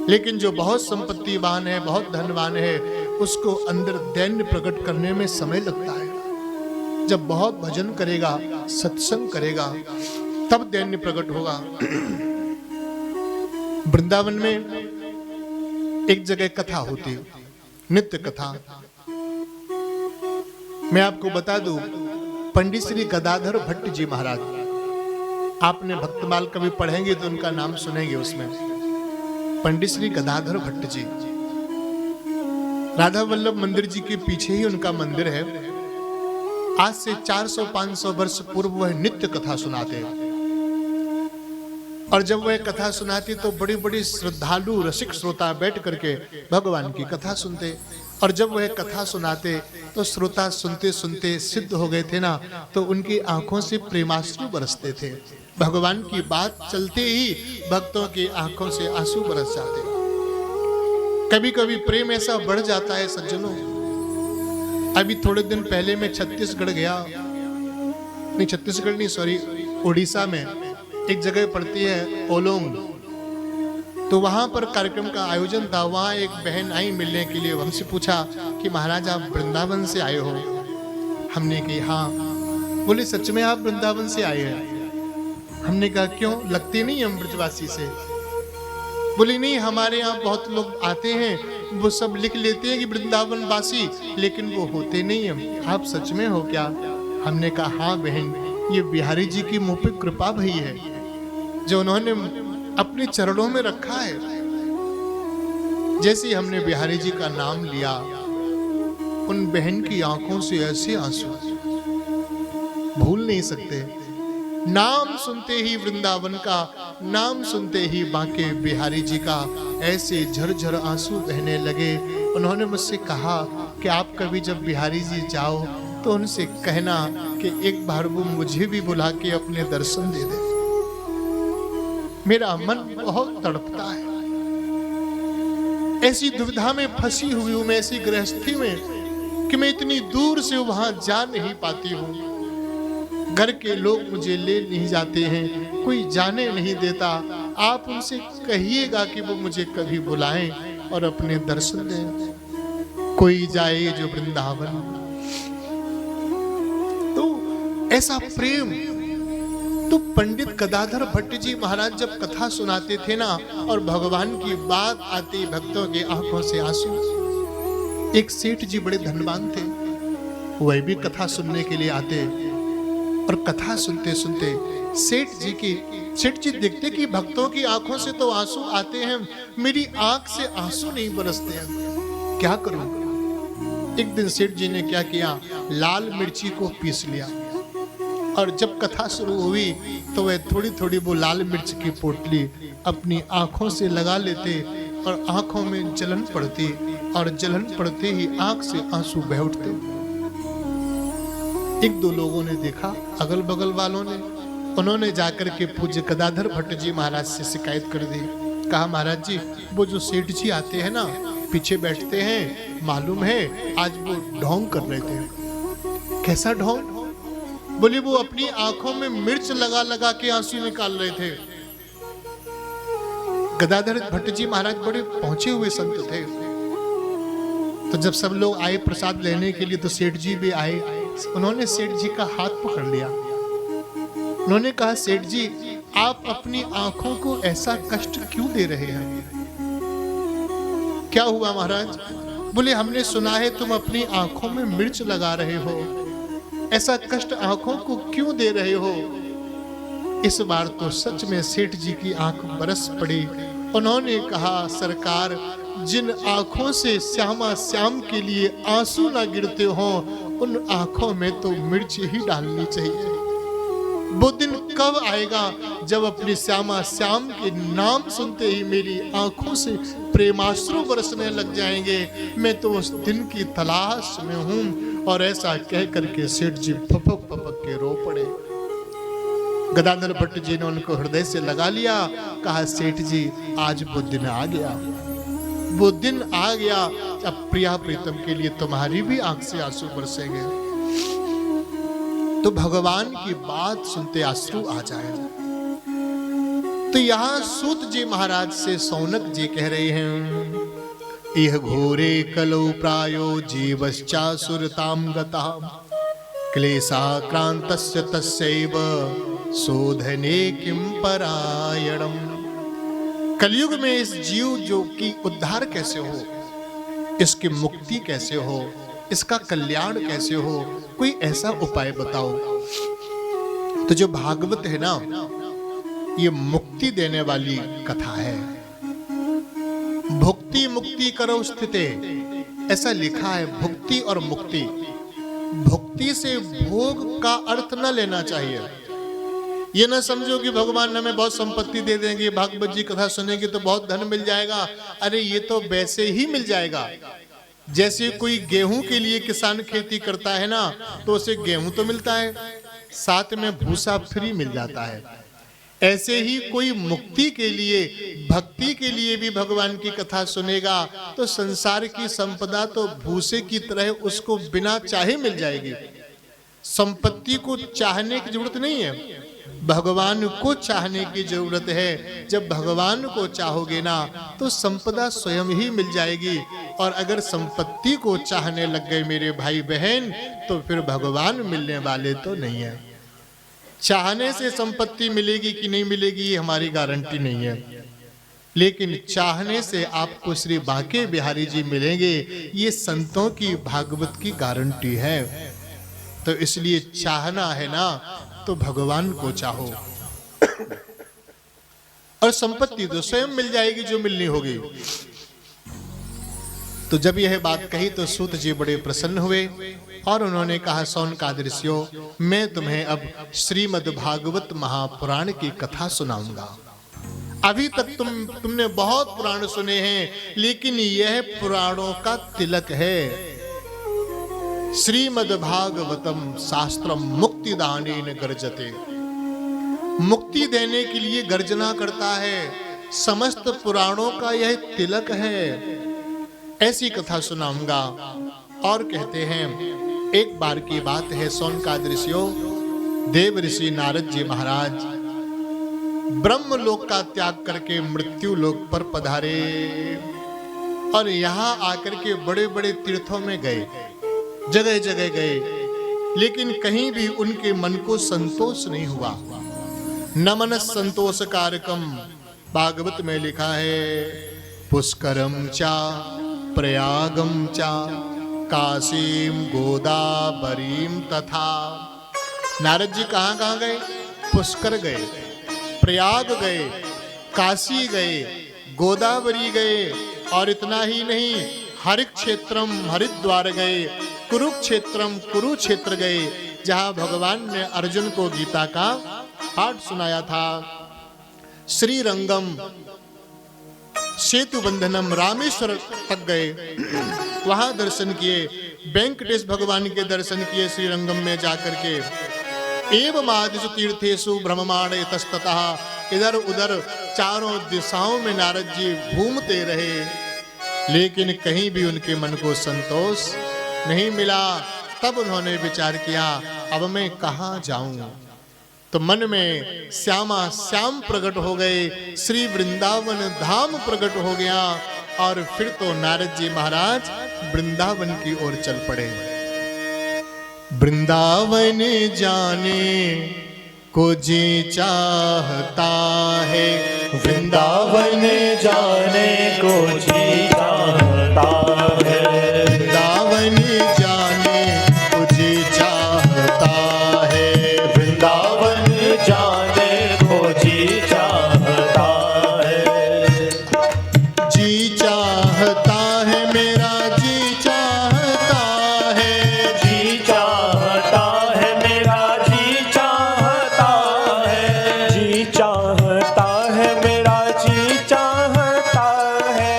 लेकिन जो बहुत संपत्तिवान है, बहुत धनवान है, उसको अंदर दैन्य प्रकट करने में समय लगता है। जब बहुत भजन करेगा, सत्संग करेगा, तब दैन्य प्रकट होगा। वृंदावन में एक जगह कथा होती, नित्य कथा। मैं आपको बता दूं, पंडित श्री गदाधर भट्ट जी महाराज, आपने भक्तमाल कभी पढ़ेंगे तो उनका नाम सुनेंगे उसमें। पंडित श्री गदाधर भट्ट जी, राधा वल्लभ मंदिर जी के पीछे ही उनका मंदिर है। आज से 400-500 वर्ष पूर्व वह नित्य कथा सुनाते। और जब वह कथा सुनाती तो बड़ी बड़ी श्रद्धालु रसिक श्रोता बैठ करके भगवान की कथा सुनते। और जब वह कथा सुनाते तो श्रोता सुनते सुनते सिद्ध हो गए थे ना, तो उनकी आंखों से प्रेमाश्रु बरसते थे। भगवान की बात चलते ही भक्तों की आंखों से आंसू बरस जाते। कभी कभी प्रेम ऐसा बढ़ जाता है सज्जनों। अभी थोड़े दिन पहले मैं छत्तीसगढ़ गया, नहीं छत्तीसगढ़ नहीं सॉरी, उड़ीसा में एक जगह पड़ती है ओलोंग, तो वहां पर कार्यक्रम का आयोजन था। वहां एक बहन आई मिलने के लिए, हमसे पूछा कि महाराज आप वृंदावन से आए हो? हमने कहा हाँ। बोले सच में आप वृंदावन से आए हैं? हमने कहा क्यों, लगते नहीं हम ब्रजवासी से? बोले नहीं, हमारे यहाँ बहुत लोग आते हैं, वो सब लिख लेते हैं कि वृंदावन वासी, लेकिन वो होते नहीं हम। आप सच में हो क्या? हमने कहा हाँ बहन, ये बिहारी जी की मुंह पे कृपा भई है, जो उन्होंने अपने चरणों में रखा है। जैसे हमने बिहारी जी का नाम लिया, उन बहन की आंखों से ऐसे आंसू भूल नहीं सकते। नाम सुनते ही वृंदावन का, नाम सुनते ही बांके बिहारी जी का ऐसे झरझर आंसू बहने लगे। उन्होंने मुझसे कहा कि आप कभी जब बिहारी जी जाओ तो उनसे कहना कि एक बार वो मुझे भी बुला के अपने दर्शन दे दे। मेरा मन बहुत तड़पता है। ऐसी दुविधा में फंसी हुई हूं मैं, ऐसी गृहस्थी में कि मैं इतनी दूर से वहां जा नहीं पाती हूं। घर के लोग मुझे ले नहीं जाते हैं, कोई जाने नहीं देता। आप उनसे कहिएगा कि वो मुझे कभी बुलाएं और अपने दर्शन दें। कोई जाए जो वृंदावन। तो ऐसा प्रेम। तो पंडित गदाधर भट्ट जी महाराज जब कथा सुनाते थे ना, और भगवान की बात आती, भक्तों की आंखों से आंसू, एक सेठ जी बड़े धनवान थे, वह भी कथा सुनने के लिए आते और कथा सुनते सुनते सेठ जी देखते कि भक्तों की आंखों से तो आंसू आते हैं, मेरी आंख से आंसू नहीं बरसते हैं, क्या करूं। एक दिन सेठ जी ने क्या किया, लाल मिर्ची को पीस लिया और जब कथा शुरू हुई तो वह थोड़ी थोड़ी वो लाल मिर्च की पोटली अपनी आंखों से लगा लेते और आंखों में जलन पड़ती और जलन पड़ते ही आंख से आंसू बह उठते। एक दो लोगों ने देखा, अगल बगल वालों ने, उन्होंने जाकर के पूज्य गदाधर भट्ट जी महाराज से शिकायत कर दी। कहा, महाराज जी वो जो सेठ जी आते हैं ना, पीछे बैठते हैं, मालूम है आज वो ढोंग कर रहे थे। कैसा ढोंग? बोले वो अपनी आंखों में मिर्च लगा लगा के आंसू निकाल रहे थे। गदाधर भट्ट जी महाराज बड़े पहुंचे हुए संत थे। तो जब सब लोग आए प्रसाद लेने के लिए तो सेठ जी भी आए। उन्होंने सेठ जी का हाथ पकड़ लिया। उन्होंने कहा, सेठ जी आप अपनी आंखों को ऐसा कष्ट क्यों दे रहे हैं? क्या हुआ महाराज? बोले हमने सुना है तुम अपनी आंखों में मिर्च लगा रहे हो, ऐसा कष्ट आंखों को क्यों दे रहे हो? इस बार तो सच में सेठ जी की आंख बरस पड़ी। उन्होंने कहा, सरकार जिन आंखों से श्यामा श्याम के लिए आंसू ना गिरते हो, उन आंखों में तो मिर्च ही डालनी चाहिए। वो दिन कब आएगा जब अपनी श्यामा श्याम के नाम सुनते ही मेरी आंखों से प्रेमाश्रु बरसने लग जाएंगे? मैं तो उस दिन की तलाश में हूं। और ऐसा कह करके सेठ जी फपक फपक के रो पड़े। गदाधर भट्ट जी ने उनको हृदय से लगा लिया। कहा, सेठ जी आज वो दिन आ गया, वो दिन आ गया, अब प्रिया प्रीतम के लिए तुम्हारी भी आंख से आंसू बरसेंगे। तो भगवान की बात सुनते आंसू आ जाए। तो यहाँ सूत जी महाराज से सौनक जी कह रहे हैं, इह घोरे कलौ प्रायो जीवश्चासुरतां गतः क्लेशाक्रांतस्य तस्यैव शोधने किं परायणम्। कलयुग में इस जीव जो की उद्धार कैसे हो, इसकी मुक्ति कैसे हो, इसका कल्याण कैसे हो, कोई ऐसा उपाय बताओ। तो जो भागवत है ना, ये मुक्ति देने वाली कथा है। भुक्ति मुक्ति करो स्थिते, ऐसा लिखा है। भुक्ति और मुक्ति, भुक्ति से भोग का अर्थ न लेना चाहिए। ये ना समझो कि भगवान हमें बहुत संपत्ति दे देंगे, भागवत जी कथा सुनेंगे तो बहुत धन मिल जाएगा। अरे ये तो वैसे ही मिल जाएगा जैसे कोई गेहूं के लिए किसान खेती करता है ना, तो उसे गेहूं तो मिलता है, साथ में भूसा फ्री मिल जाता है। ऐसे ही कोई मुक्ति के लिए, भक्ति के लिए भी भगवान की कथा सुनेगा तो संसार की संपदा तो भूसे की तरह उसको बिना चाहे मिल जाएगी। संपत्ति को चाहने की जरूरत नहीं है, भगवान को चाहने की जरूरत है। जब भगवान को चाहोगे ना तो संपदा स्वयं ही मिल जाएगी। और अगर संपत्ति को चाहने लग गए मेरे भाई बहन, तो फिर भगवान मिलने वाले तो नहीं है। चाहने से संपत्ति मिलेगी कि नहीं मिलेगी ये हमारी गारंटी नहीं है, लेकिन चाहने से आपको श्री बांके बिहारी जी मिलेंगे, ये संतों की भागवत की गारंटी है। तो इसलिए चाहना है ना तो भगवान को चाहो, और संपत्ति तो स्वयं मिल जाएगी जो मिलनी होगी। तो जब यह बात कही तो सूत जी बड़े प्रसन्न हुए और उन्होंने कहा, सौनकादिर्षियों, मैं तुम्हें अब श्रीमद् भागवत महापुराण की कथा सुनाऊंगा। अभी तक तुमने बहुत पुराण सुने हैं, लेकिन यह पुराणों का तिलक है। श्रीमद् भागवतम शास्त्रम मुक्तिदानेन गर्जते, मुक्ति देने के लिए गर्जना करता है। समस्त पुराणों का यह तिलक है। ऐसी कथा सुनाऊंगा। और कहते हैं, एक बार की बात है, सौनकादिर्षियों, देव ऋषि नारद जी महाराज ब्रह्म लोक का त्याग करके मृत्यु लोक पर पधारे और यहाँ आकर के बड़े बड़े तीर्थों में गए, जगह जगह गए, लेकिन कहीं भी उनके मन को संतोष नहीं हुआ। न मन संतोष कारकम, भागवत में लिखा है, पुष्करम चा प्रयागम च काशीम गोदावरीम तथा। नारद जी कहाँ कहाँ गए? पुष्कर गए, प्रयाग गए, काशी गए, गोदावरी गए, और इतना ही नहीं, हरित क्षेत्रम हरिद्वार गए, कुरुक्षेत्रम कुरुक्षेत्र गए, जहां भगवान ने अर्जुन को गीता का पाठ सुनाया था। श्रीरंगम, सेतु बंधनम, रामेश्वर तक गए, वहां दर्शन किए, वेंकटेश भगवान के दर्शन किए श्रीरंगम में जाकर के। एवं आदिशु तीर्थेषु भ्रममाण तस्ततः, इधर उधर चारों दिशाओं में नारद जी घूमते रहे, लेकिन कहीं भी उनके मन को संतोष नहीं मिला। तब उन्होंने विचार किया, अब मैं कहाँ जाऊं? तो मन में श्यामा श्याम प्रकट हो गए, श्री वृंदावन धाम प्रकट हो गया, और फिर तो नारद जी महाराज वृंदावन की ओर चल पड़े। वृंदावन जाने को जी चाहता है, वृंदावन जाने को जी चाहता है, वृंदावन जाने को जी चाहता है, वृंदावन जाने को जी चाहता है, जी चाहता है मेरा, जी चाहता है, जी चाहता है मेरा, जी चाहता है, जी चाहता है मेरा, जी चाहता है,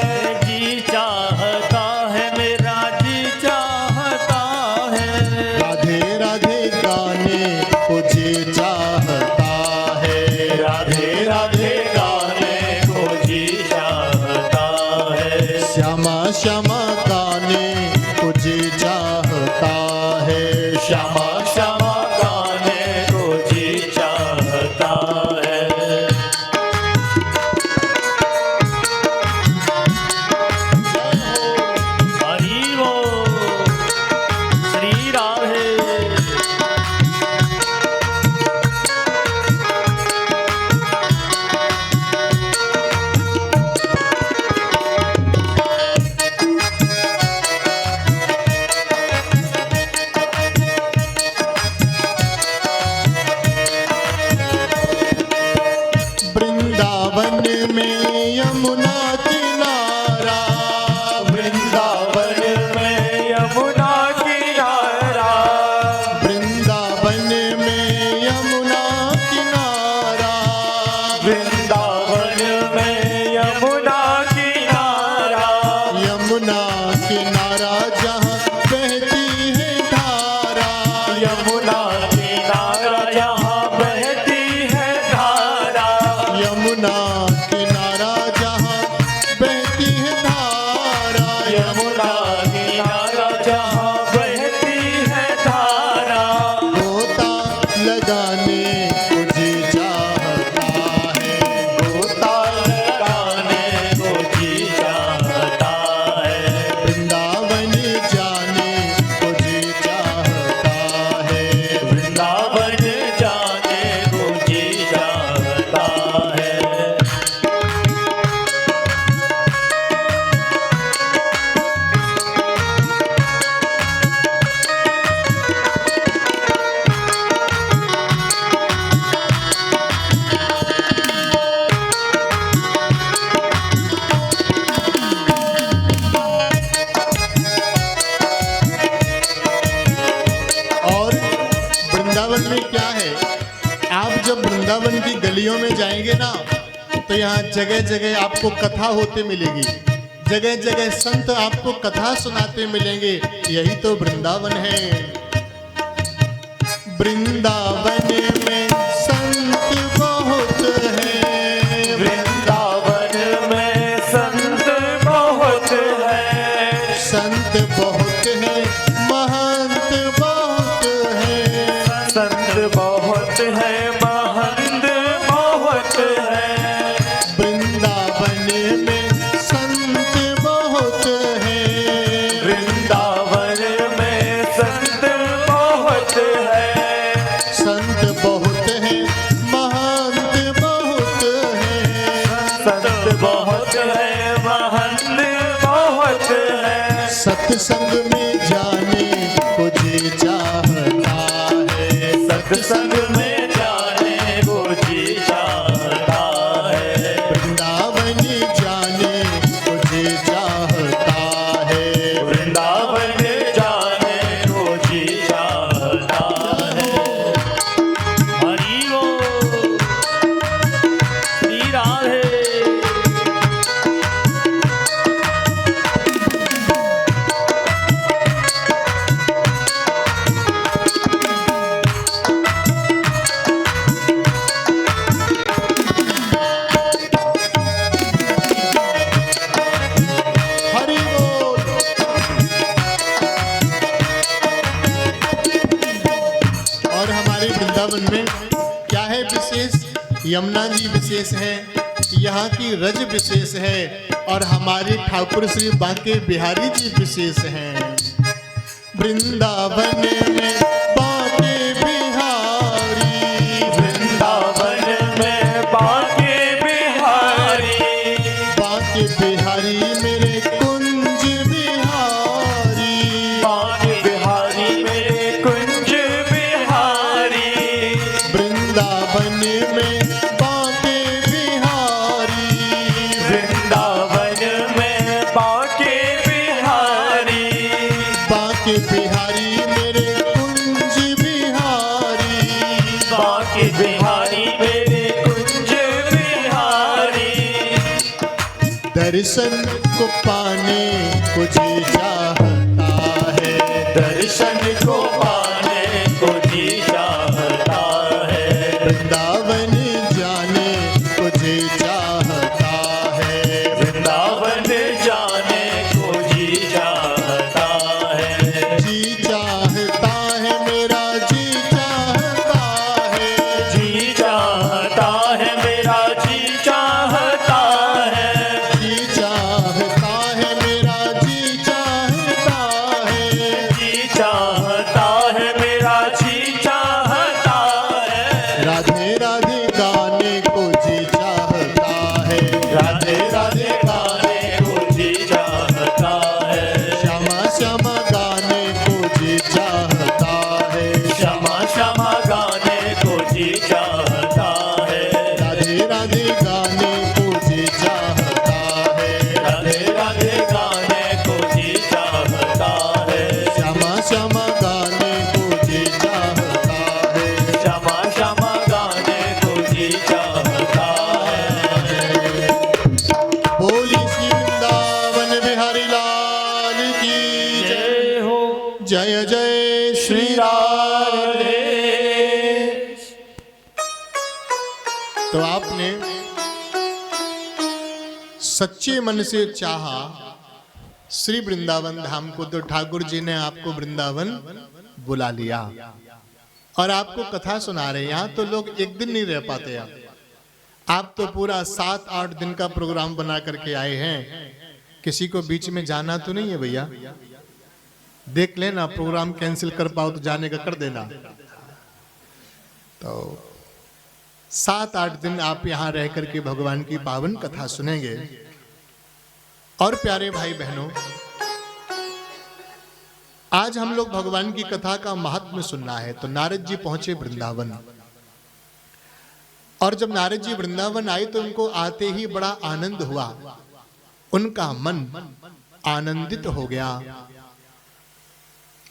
जी चाहता है मेरा, जी चाहता है, राधे राधे गाने को जी चाहता है, राधे राधे गाने को जी चाहता है, श्यामा श्यामा गाने को जी चाहता है, श्यामा श्यामा गाने को जी चाहता है। हरि बोल, श्री राधे। वृंदावन में यमुना किनारा, वृंदावन में यमुना किनारा, वृंदावन में यमुना किनारा, वृंदावन में यमुना किनारा, यमुना किनारा जहाँ बहती है धारा, यमुना किनारा जहाँ बहती है धारा, यमुना किनारा जहाँ बहती है धारा, यमुना किनारा जहाँ बहती है धारा, गोता लगाने को जी चाहता है, गोता लगाने को जी चाहता है, वृंदावन जाने को जी चाहता है, वृंदावन जाने को जी चाहता है। और वृंदावन में क्या है, आप जब वृंदावन की गलियों में जाएंगे ना, तो यहाँ जगह जगह आपको कथा होते मिलेगी, जगह जगह संत आपको कथा सुनाते मिलेंगे। यही तो वृंदावन है। वृंदावन में संत बहुत है, वृंदावन में संत बहुत है, संत बहुत है, महंत बहुत है, संत बहुत है, महंत बहुत है, वृंदावन में संत बहुत है, वृंदावन में संत बहुत है, संत बहुत सत्संग में जाने को जी चाहता है, सत्संग में जाने को जी चाहता है, वृंदावन जाने को जी चाहता है, वृंदावन जाने को जी चाहता है। हरि बोल, श्री राधे। हरि बोल। और हमारे वृंदावन में क्या है विशेष? यमुना जी विशेष है, यहाँ की रज विशेष है, और हमारे ठाकुर श्री बांके बिहारी जी विशेष हैं। वृंदावन में बांके बिहारी, वृंदावन में बांके बिहारी, बांके बिहारी मेरे कुंज बिहारी, बांके बिहारी मेरे कुंज बिहारी, वृंदावन में बांके बिहारी, वृंदावन में बांके बिहारी, बांके बिहारी मेरे कुंज बिहारी, बांके बिहारी मेरे कुंज बिहारी। दर्शन को पाने को जी चाहता है, दर्शन को पाने को जी चाहता है, वृंदावन जाने को जी चाहता है, वृंदावन जाने को जी चाहता है, जी चाहता है मेरा जी चाहता है, जी चाहता है मेरा जी चाहता है, जी चाहता है मेरा जी चाहता है, जी चाहता है मेरा जी चाहता है। राधे राधे गाने को जी चाहता है, राधे राधे गाने को जी चाहता है, श्यामा श्यामा गाने को जी चाहता है, क्षमा क्षमा गाने को जी चाहता है, राधे राधे गाने को जी चाहता है, राधे राधे गाने को जी चाहता है, श्यामा श्यामा गाने को जी चाहता है। क्षमा क्षमा गाने को जी चाहता है। बोली श्री वृंदावन बिहारी लाल की जय। जय हो जय जय श्री श्री राधे। राधे। तो आपने सच्चे मन से चाहा श्री वृंदावन धाम को, तो ठाकुर जी ने आपको वृंदावन बुला लिया और आपको कथा सुना रहे। यहाँ तो लोग एक दिन नहीं रह पाते। आप तो पूरा 7-8 दिन का प्रोग्राम बना करके आए हैं। किसी को बीच में जाना तो नहीं है भैया? देख लेना, प्रोग्राम कैंसिल कर पाओ तो जाने का कर देना। तो 7-8 दिन आप यहाँ रह करके भगवान की पावन कथा सुनेंगे। और प्यारे भाई बहनों, आज हम लोग भगवान की कथा का महात्म्य सुनना है। तो नारद जी पहुंचे वृंदावन, और जब नारद जी वृंदावन आए तो उनको आते ही बड़ा आनंद हुआ। उनका मन आनंदित हो गया।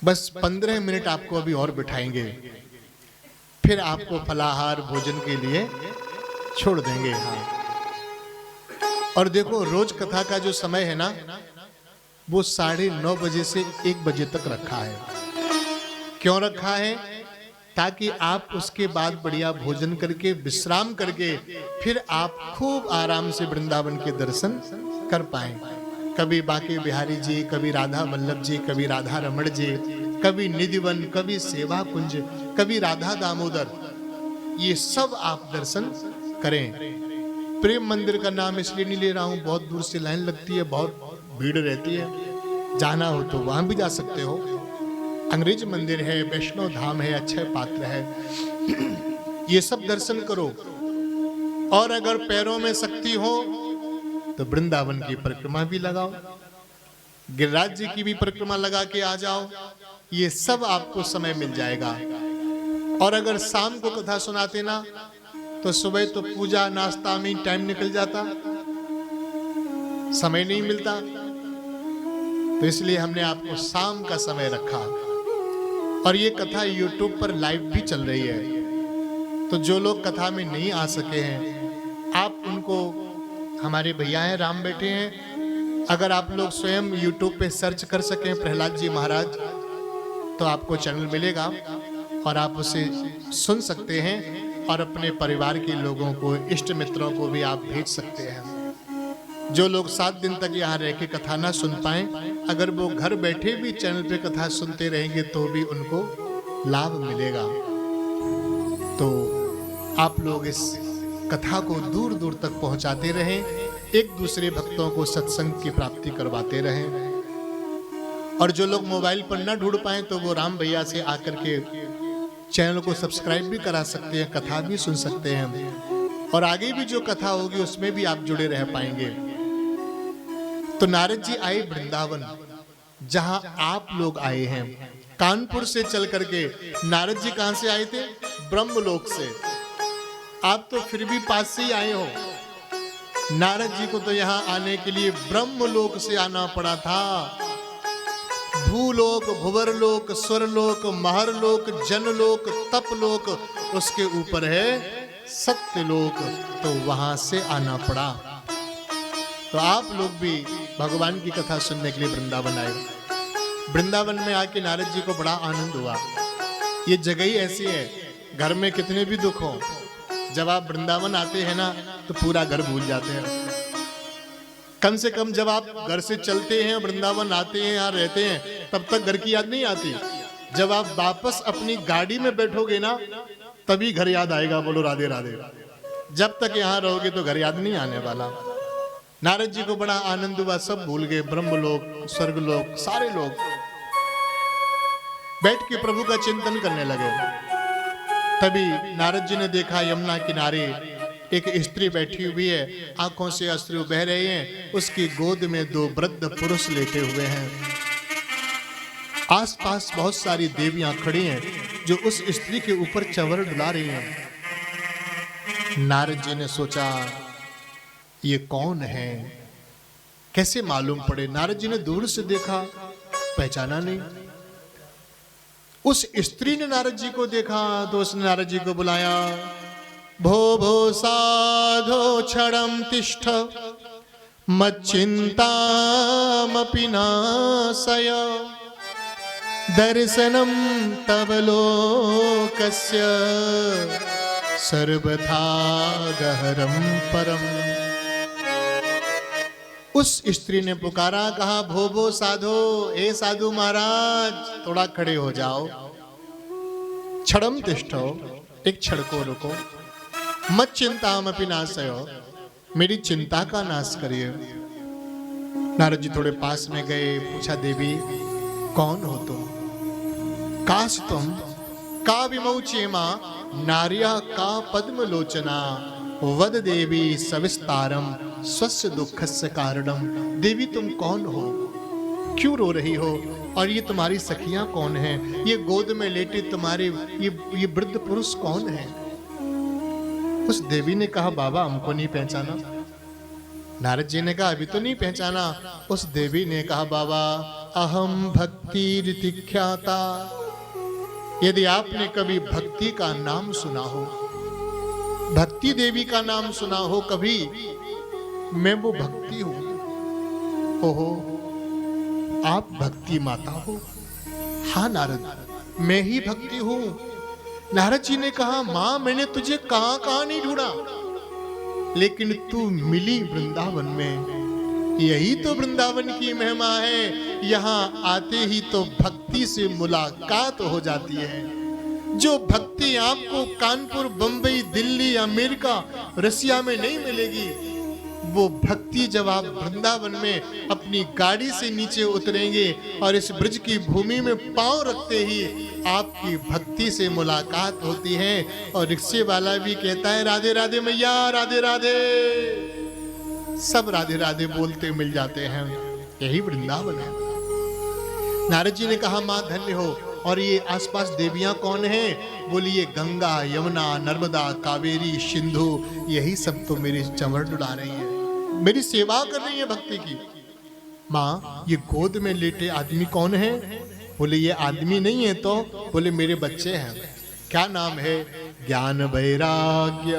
बस 15 मिनट आपको अभी और बिठाएंगे, फिर आपको फलाहार भोजन के लिए छोड़ देंगे। हाँ, और देखो रोज कथा का जो समय है ना, वो 9:30 बजे से 1 बजे तक रखा है। क्यों रखा है? ताकि आप उसके बाद बढ़िया भोजन करके विश्राम करके फिर आप खूब आराम से वृंदावन के दर्शन कर पाएं। कभी बांके बिहारी जी, कभी राधा वल्लभ जी, कभी राधा रमण जी, कभी निधिवन, कभी सेवा कुंज, कभी राधा दामोदर, ये सब आप दर्शन करें। प्रेम मंदिर का नाम इसलिए नहीं ले रहा हूं, बहुत दूर से लाइन लगती है, बहुत भीड़ रहती है। जाना हो तो वहां भी जा सकते हो। अंग्रेज मंदिर है, वैष्णो धाम है, अक्षय पात्र है, ये सब दर्शन करो। और अगर पैरों में शक्ति हो तो वृंदावन की परिक्रमा भी लगाओ। गिरिराज जी की भी परिक्रमा लगा के आ जाओ, ये सब आपको समय मिल जाएगा। और अगर शाम को कथा सुनाते ना तो सुबह तो पूजा नाश्ता में टाइम निकल जाता, समय नहीं मिलता। तो इसलिए हमने आपको शाम का समय रखा। और ये कथा YouTube पर लाइव भी चल रही है, तो जो लोग कथा में नहीं आ सके हैं आप उनको, हमारे भैया हैं राम बैठे हैं, अगर आप लोग स्वयं YouTube पे सर्च कर सकें प्रहलाद जी महाराज तो आपको चैनल मिलेगा और आप उसे सुन सकते हैं और अपने परिवार के लोगों को, इष्ट मित्रों को भी आप भेज सकते हैं। जो लोग 7 दिन तक यहाँ रह के कथा ना सुन पाए, अगर वो घर बैठे भी चैनल पे कथा सुनते रहेंगे तो भी उनको लाभ मिलेगा। तो आप लोग इस कथा को दूर दूर तक पहुंचाते रहें, एक दूसरे भक्तों को सत्संग की प्राप्ति करवाते रहें। और जो लोग मोबाइल पर ना ढूंढ पाए तो वो राम भैया से आकर के चैनल को सब्सक्राइब भी करा सकते हैं, कथा भी सुन सकते हैं, और आगे भी जो कथा होगी उसमें भी आप जुड़े रह पाएंगे। तो नारद जी आए वृंदावन, जहां आप लोग आए हैं कानपुर से चल करके। नारद जी कहां से आए थे? ब्रह्मलोक से। आप तो फिर भी पास से ही आए हो। नारद जी को तो यहां आने के लिए ब्रह्मलोक से आना पड़ा था। भूलोक, भुवरलोक, स्वरलोक, महरलोक, जनलोक, तपलोक, उसके ऊपर है सत्यलोक, तो वहां से आना पड़ा। तो आप लोग भी भगवान की कथा सुनने के लिए वृंदावन आए। वृंदावन में आके नारद जी को बड़ा आनंद हुआ। ये जगह ही ऐसी है, घर में कितने भी दुख हो, जब आप वृंदावन आते हैं ना तो पूरा घर भूल जाते हैं। कम से कम जब आप घर से चलते हैं, वृंदावन आते हैं, यहाँ रहते हैं, तब तक घर की याद नहीं आती। जब आप वापस अपनी गाड़ी में बैठोगे ना तभी घर याद आएगा। बोलो राधे राधे। जब तक यहाँ रहोगे तो घर याद नहीं आने वाला। नारद जी को बड़ा आनंद हुआ, सब भूल गए, ब्रह्मलोक, स्वर्गलोक, सारे लोग बैठ के प्रभु का चिंतन करने लगे। तभी नारद जी ने देखा यमुना किनारे एक स्त्री बैठी हुई है, आंखों से अश्रु बह रहे हैं, उसकी गोद में 2 वृद्ध पुरुष लेटे हुए हैं। आसपास बहुत सारी देवियां खड़ी हैं जो उस स्त्री के ऊपर चंवर डुला रही हैं। नारद जी ने सोचा ये कौन है, कैसे मालूम पड़े। नारद जी ने दूर से देखा, पहचाना नहीं। उस स्त्री ने नारद जी को देखा तो उसने नारद जी को बुलाया। भो भो साधो क्षणं तिष्ठ मच्चिंतामपि नाशय दर्शनं तव लोकस्य सर्वथा गहरं परम। उस स्त्री ने पुकारा, कहा भो भो साधो, ए साधु महाराज थोड़ा खड़े हो जाओ। क्षणम तिष्ठो, एक क्षण को रुको। मत चिंतामपि नाशयो, मेरी चिंता का नाश करिए। नारद जी थोड़े पास में गए, पूछा देवी कौन हो तुम? काश तुम का विमौचेमा नार्या का पद्म लोचना वद देवी सविस्तारम स्वस्य दुखस्य कारणम। देवी तुम कौन हो, क्यों रो रही हो, और ये तुम्हारी सखियां कौन हैं? ये गोद में लेटे तुम्हारे ये वृद्ध पुरुष कौन हैं? उस देवी ने कहा बाबा हमको नहीं पहचाना। नारद जी ने कहा अभी तो नहीं पहचाना। उस देवी ने कहा बाबा अहम भक्ति रीति ख्याता। यदि आपने कभी भक्ति का नाम सुना हो, भक्ति देवी का नाम सुना हो कभी, मैं वो भक्ति हूं। ओहो आप भक्ति माता हो? हाँ नारद मैं ही भक्ति हूं। नारद जी ने कहा मां मैंने तुझे कहां कहां नहीं ढूंढा, लेकिन तू मिली वृंदावन में। यही तो वृंदावन की महिमा है। यहाँ आते ही तो भक्ति से मुलाकात हो जाती है। जो भक्ति आपको कानपुर, बंबई, दिल्ली, अमेरिका, रसिया में नहीं मिलेगी, वो भक्ति जब आप वृंदावन में अपनी गाड़ी से नीचे उतरेंगे और इस ब्रज की भूमि में पांव रखते ही आपकी भक्ति से मुलाकात होती है। और रिक्शे वाला भी कहता है राधे राधे मैया, राधे राधे। सब राधे राधे बोलते मिल जाते हैं। यही वृंदावन है। नारद जी ने कहा माँ धन्य हो। और ये आसपास देवियां कौन हैं? बोली ये गंगा, यमुना, नर्मदा, कावेरी, सिंधु, यही सब तो मेरे चंवर डुला रही है, मेरी सेवा कर रही है भक्ति की। माँ ये गोद में लेटे आदमी कौन है? बोले ये आदमी नहीं है तो। बोले मेरे बच्चे हैं। क्या नाम है? ज्ञान वैराग्य।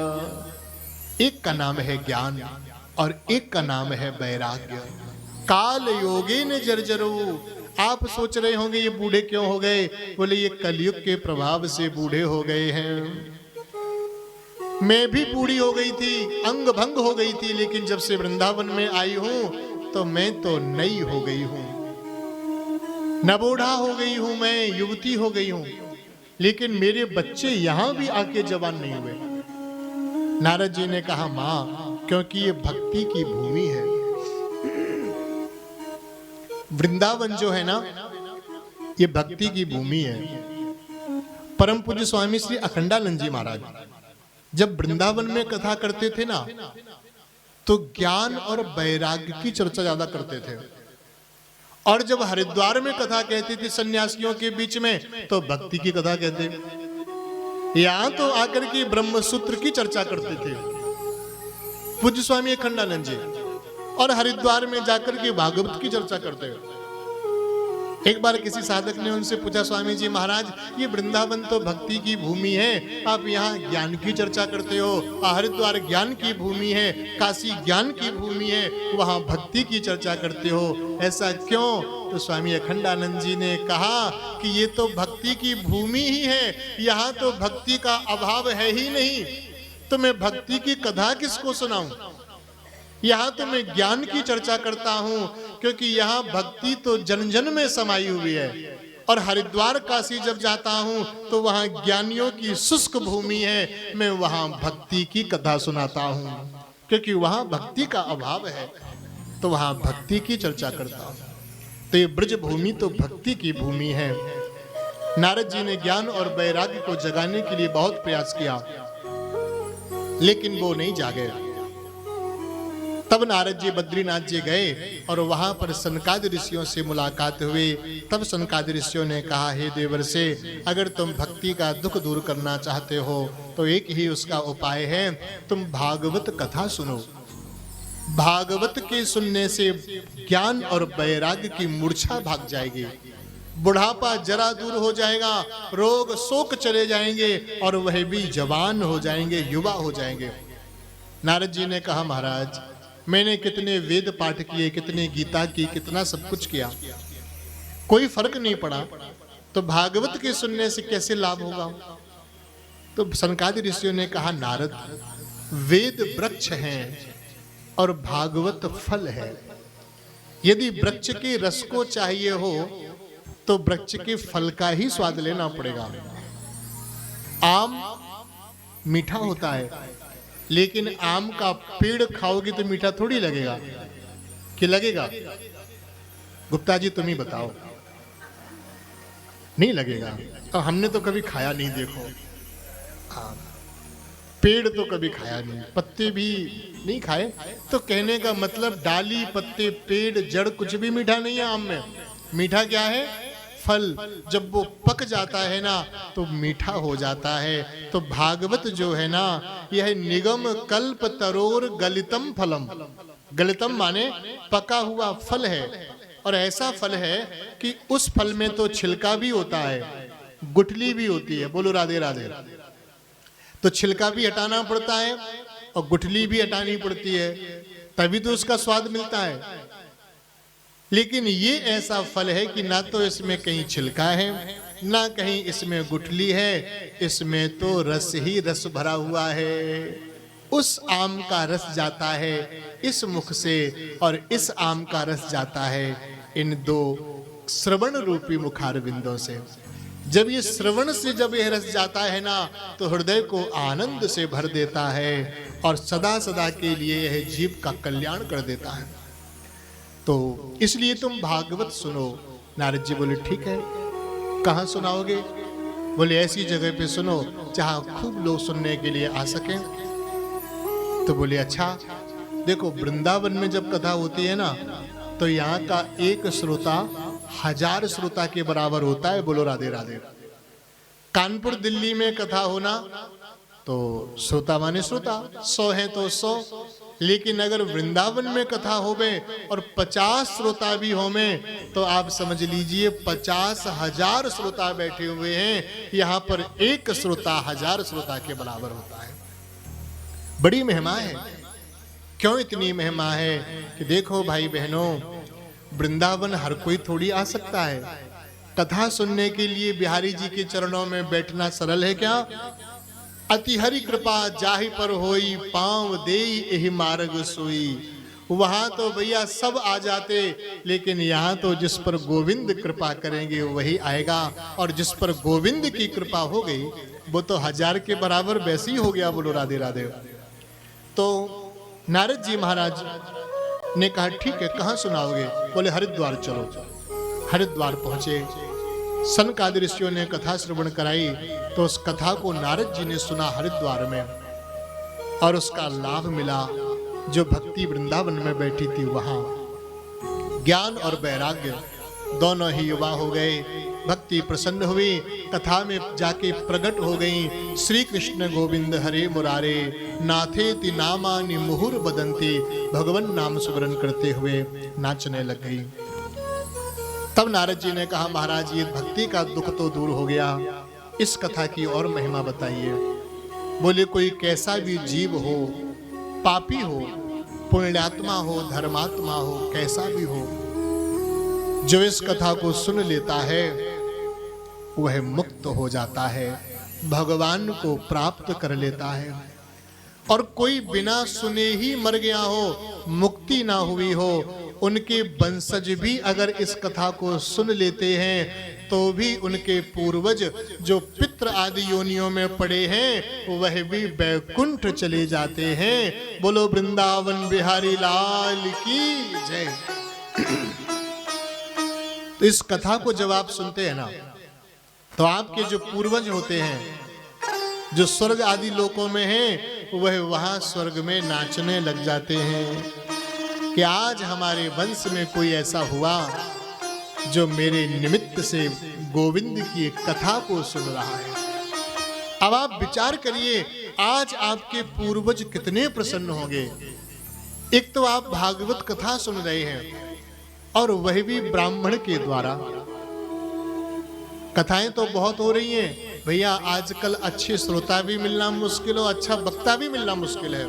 एक का नाम है ज्ञान और एक का नाम है वैराग्य। काल योगे ने जर्जरो। आप सोच रहे होंगे ये बूढ़े क्यों हो गए? बोले ये कलयुग के प्रभाव से बूढ़े हो गए हैं। मैं भी बूढ़ी हो गई थी, अंग भंग हो गई थी, लेकिन जब से वृंदावन में आई हूं तो मैं तो नई हो गई हूं, नबोढ़ा हो गई हूं, मैं युवती हो गई हूं। लेकिन मेरे बच्चे यहां भी आके जवान नहीं हुए। नारद जी ने कहा मां, क्योंकि ये भक्ति की भूमि है। वृंदावन जो है ना, ये भक्ति की भूमि है। परम पूज्य स्वामी श्री अखंडानंद जी महाराज जब वृंदावन में कथा करते थे ना, तो ज्ञान और वैराग्य की चर्चा ज्यादा करते थे। और जब हरिद्वार में कथा कहती थी सन्यासियों के बीच में, तो भक्ति की कथा कहते। यहां तो आकर के ब्रह्म सूत्र की चर्चा करते थे पूज्य स्वामी अखंडानंद जी, और हरिद्वार में जाकर के भागवत की चर्चा करते हैं। एक बार किसी साधक ने उनसे पूछा, स्वामी जी महाराज ये वृंदावन तो भक्ति की भूमि है, आप यहाँ ज्ञान की चर्चा करते हो, हरिद्वार ज्ञान की भूमि है, काशी ज्ञान की भूमि है, वहां भक्ति की चर्चा करते हो, ऐसा क्यों? तो स्वामी अखंडानंद जी ने कहा कि ये तो भक्ति की भूमि ही है, यहाँ तो भक्ति का अभाव है ही नहीं, तो मैं भक्ति की कथा किसको सुनाऊं? यहाँ तो मैं ज्ञान की चर्चा करता हूँ, क्योंकि यहाँ भक्ति तो जन जन में समाई हुई है। और हरिद्वार काशी जब जाता हूँ तो वहाँ ज्ञानियों की शुष्क भूमि है, मैं वहाँ भक्ति की कथा सुनाता हूँ, क्योंकि वहाँ भक्ति का अभाव है, तो वहाँ भक्ति की चर्चा करता हूँ। तो ये ब्रज भूमि तो भक्ति की भूमि है। नारद जी ने ज्ञान और वैराग्य को जगाने के लिए बहुत प्रयास किया, लेकिन वो नहीं जागे। तब नारद जी बद्रीनाथ जी गए और वहां पर सनकादि ऋषियों से मुलाकात हुई। तब सनकादि ऋषियों ने कहा, हे देवर्षि, अगर तुम भक्ति का दुख दूर करना चाहते हो तो एक ही उसका उपाय है, तुम भागवत कथा सुनो। भागवत के सुनने से ज्ञान और वैराग्य की मूर्छा भाग जाएगी, बुढ़ापा जरा दूर हो जाएगा, रोग शोक चले जाएंगे और वह भी जवान हो जाएंगे, युवा हो जाएंगे। नारद जी ने कहा, महाराज मैंने कितने वेद पाठ किए, कितने गीता की, कितना सब कुछ किया, कोई फर्क नहीं पड़ा, तो भागवत के सुनने से कैसे लाभ होगा? तो सनकादि ऋषियों ने कहा, नारद वेद वृक्ष हैं और भागवत फल है। यदि वृक्ष के रस को चाहिए हो तो वृक्ष के फल का ही स्वाद लेना पड़ेगा। आम मीठा होता है, लेकिन आम का पेड़ खाओगे तो मीठा थोड़ी लगेगा, कि लगेगा? गुप्ता जी तुम ही बताओ। नहीं लगेगा। तो हमने तो कभी खाया नहीं, देखो आम पेड़ तो कभी खाया नहीं, पत्ते भी नहीं खाए। तो कहने का मतलब डाली, पत्ते, पेड़, जड़ कुछ भी मीठा नहीं है आम में। मीठा क्या है? फल। जब वो पक जाता है ना तो मीठा हो जाता है। तो भागवत जो है ना, यह निगम कल्प तरोर गलितम फलम। गलितम माने पका हुआ फल है, और ऐसा फल है कि उस फल में तो छिलका भी होता है, गुठली भी होती है। बोलो राधे राधे। तो छिलका भी हटाना पड़ता है और गुठली भी हटानी पड़ती है, तभी तो उसका स्वाद मिलता है। लेकिन ये ऐसा फल है कि ना तो इसमें कहीं छिलका है, ना कहीं इसमें गुठली है, इसमें तो रस ही रस भरा हुआ है। उस आम का रस जाता है इस मुख से, और इस आम का रस जाता है इन दो श्रवण रूपी मुखार बिंदों से। जब ये श्रवण से जब यह रस जाता है ना, तो हृदय को आनंद से भर देता है और सदा सदा के लिए यह जीव का कल्याण कर देता है। तो इसलिए तुम भागवत सुनो। नारद जी बोले, ठीक है, कहाँ सुनाओगे? बोले, ऐसी जगह पे सुनो जहाँ खूब लोग सुनने के लिए आ सकें। तो बोले, अच्छा देखो, वृंदावन में जब कथा होती है ना, तो यहाँ का एक श्रोता 1000 श्रोता के बराबर होता है। बोलो राधे राधे। कानपुर दिल्ली में कथा होना तो श्रोता माने श्रोता 100 हैं तो 100, लेकिन अगर वृंदावन में कथा होवे और 50 श्रोता भी होवे तो आप समझ लीजिए 50,000 श्रोता बैठे हुए हैं। यहाँ पर एक श्रोता 1000 श्रोता के बराबर होता है। बड़ी महिमा है। क्यों इतनी महिमा है कि देखो भाई बहनों, वृंदावन हर कोई थोड़ी आ सकता है। कथा सुनने के लिए बिहारी जी के चरणों में बैठना सरल है क्या? अति हरि कृपा जाहि पर होई, पांव देई एहि मार्ग सोई। वहां तो भैया सब आ जाते, लेकिन यहाँ तो जिस पर गोविंद कृपा करेंगे वही आएगा। और जिस पर गोविंद की कृपा हो गई वो तो 1000 के बराबर वैसे ही हो गया। बोलो राधे राधे। तो नारद जी महाराज ने कहा ठीक है, कहाँ सुनाओगे? बोले हरिद्वार चलो। हरिद्वार पहुंचे। सनकादि ऋषियों ने कथा श्रवण कराई तो उस कथा को नारद जी ने सुना हरिद्वार में, और उसका लाभ मिला। जो भक्ति वृंदावन में बैठी थी वहां ज्ञान और वैराग्य दोनों ही युवा हो गए। भक्ति प्रसन्न हुई, कथा में जाके प्रकट हो गई। श्री कृष्ण गोविंद हरे मुरारे, नाथेति नामानि मुहुर बदंती। भगवान नाम सुमरन करते हुए नाचने लग गई। तब नारद जी ने कहा महाराज ये भक्ति का दुख तो दूर हो गया, इस कथा की और महिमा बताइए। बोले कोई कैसा भी जीव हो, पापी हो, पुण्यात्मा हो, धर्मात्मा हो, कैसा भी हो, जो इस कथा को सुन लेता है वह मुक्त हो जाता है, भगवान को प्राप्त कर लेता है। और कोई बिना सुने ही मर गया हो, मुक्ति ना हुई हो, उनके वंशज भी अगर इस कथा को सुन लेते हैं तो भी उनके पूर्वज जो पितृ आदि योनियों में पड़े हैं वह भी वैकुंठ चले जाते हैं। बोलो वृंदावन बिहारी लाल की जय। तो इस कथा को जब आप सुनते हैं ना तो आपके जो पूर्वज होते हैं जो स्वर्ग आदि लोकों में हैं वह वहां स्वर्ग में नाचने लग जाते हैं कि आज हमारे वंश में कोई ऐसा हुआ जो मेरे निमित्त से गोविंद की कथा को सुन रहा है। अब आप विचार करिए आज आपके पूर्वज कितने प्रसन्न होंगे। एक तो आप भागवत कथा सुन रहे हैं और वह भी ब्राह्मण के द्वारा। कथाएं तो बहुत हो रही हैं भैया, आजकल अच्छे श्रोता भी मिलना मुश्किल हो, अच्छा वक्ता भी मिलना मुश्किल है।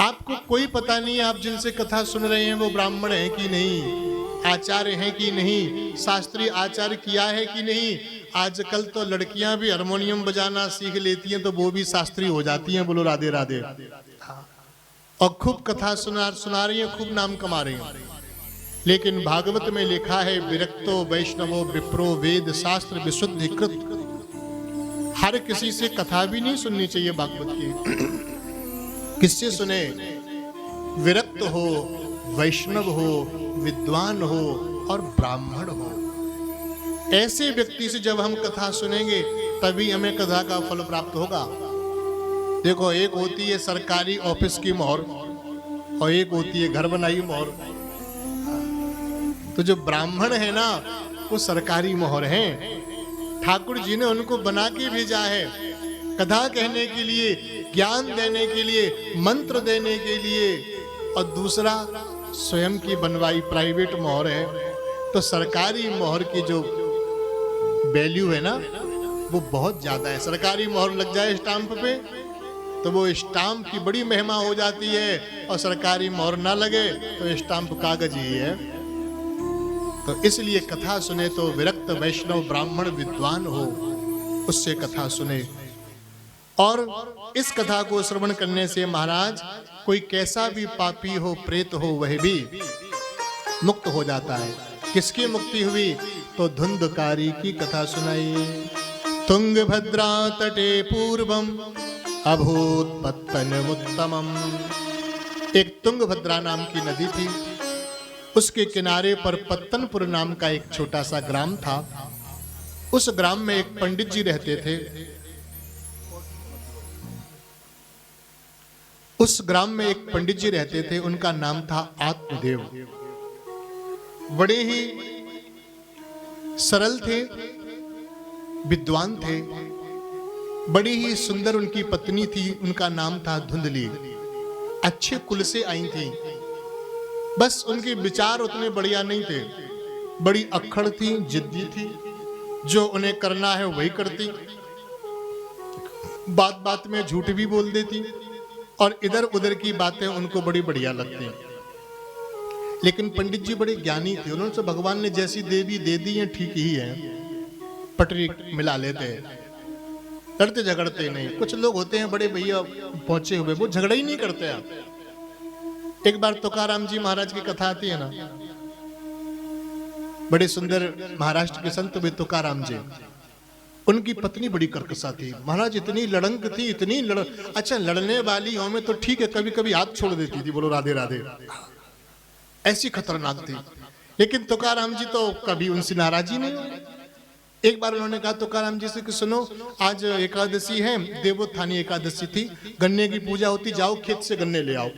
आपको कोई पता नहीं है आप जिनसे कथा सुन रहे हैं वो ब्राह्मण है कि नहीं, आचार्य हैं कि नहीं, शास्त्रीय आचार्य किया है कि नहीं। आजकल तो लड़कियां भी हारमोनियम बजाना सीख लेती हैं तो वो भी शास्त्रीय हो जाती हैं। बोलो राधे राधे। और खूब कथा सुना रही हैं, खूब नाम कमा रही हैं। लेकिन भागवत में लिखा है विरक्तो वैष्णवो विप्रो वेद शास्त्र विशुद्धिकृत। हर किसी से कथा भी नहीं सुननी चाहिए भागवत की। किससे सुने? विरक्त हो, वैष्णव हो, विद्वान हो और ब्राह्मण हो। ऐसे व्यक्ति से जब हम कथा सुनेंगे तभी हमें कथा का फल प्राप्त होगा। देखो एक होती है सरकारी ऑफिस की मोहर और एक होती है घर बनाई मोहर। तो जो ब्राह्मण है ना वो सरकारी मोहर हैं। ठाकुर जी ने उनको बना के भेजा है कथा कहने के लिए, ज्ञान देने के लिए, मंत्र देने के लिए। और दूसरा स्वयं की बनवाई प्राइवेट मोहर है। तो सरकारी मोहर की जो वैल्यू है ना वो बहुत ज्यादा है। सरकारी मोहर लग जाए स्टाम्प पे तो वो स्टाम्प की बड़ी महिमा हो जाती है, और सरकारी मोहर ना लगे तो स्टाम्प कागज ही है। तो इसलिए कथा सुने तो विरक्त वैष्णव ब्राह्मण विद्वान हो उससे कथा सुने। और इस कथा को श्रवण करने से महाराज कोई कैसा भी पापी हो, प्रेत हो, वह भी मुक्त हो जाता है। किसकी मुक्ति हुई? तो धुंधकारी की कथा सुनाई। तुंगभद्रा तटे पूर्वम अभूत पत्तनमुत्तमम। एक तुंगभद्रा नाम की नदी थी, उसके किनारे पर पत्तनपुर नाम का एक छोटा सा ग्राम था। उस ग्राम में एक पंडित जी रहते थे। उस ग्राम में एक पंडित जी रहते थे, उनका नाम था आत्मदेव। बड़े ही सरल थे, विद्वान थे, बड़ी ही सुंदर उनकी पत्नी थी, उनका नाम था धुंधली। अच्छे कुल से आई थी, बस उनके विचार उतने बढ़िया नहीं थे, बड़ी अक्खड़ थी, जिद्दी थी, जो उन्हें करना है वही करती, बात बात में झूठ भी बोल देती और इधर उधर की बातें उनको बड़ी बढ़िया लगती। लेकिन पंडित जी बड़े ज्ञानी थे, उन्होंने तो भगवान ने जैसी देवी दे दी है ठीक ही है, पटरी मिला लेते, लड़ते झगड़ते नहीं। कुछ लोग होते हैं बड़े भैया पहुंचे हुए, वो झगड़ा ही नहीं करते। आप एक बार तुकाराम जी महाराज की कथा आती है ना, बड़े सुंदर महाराष्ट्र के संत वे तुकाराम जी, उनकी पत्नी बड़ी कर्कशा थी। महाराज इतनी लड़ंग थी, इतनी अच्छा लड़ने वाली हो में तो ठीक है, कभी कभी हाथ छोड़ देती थी, बोलो राधे राधे, ऐसी खतरनाक थी। लेकिन तुकाराम जी तो कभी उनसे नाराजी नहीं हुई। एक बार उन्होंने कहा तुकाराम जी से कि सुनो, आज एकादशी है, देवोत्थानी एकादशी थी, गन्ने की पूजा होती, जाओ खेत से गन्ने ले आओ।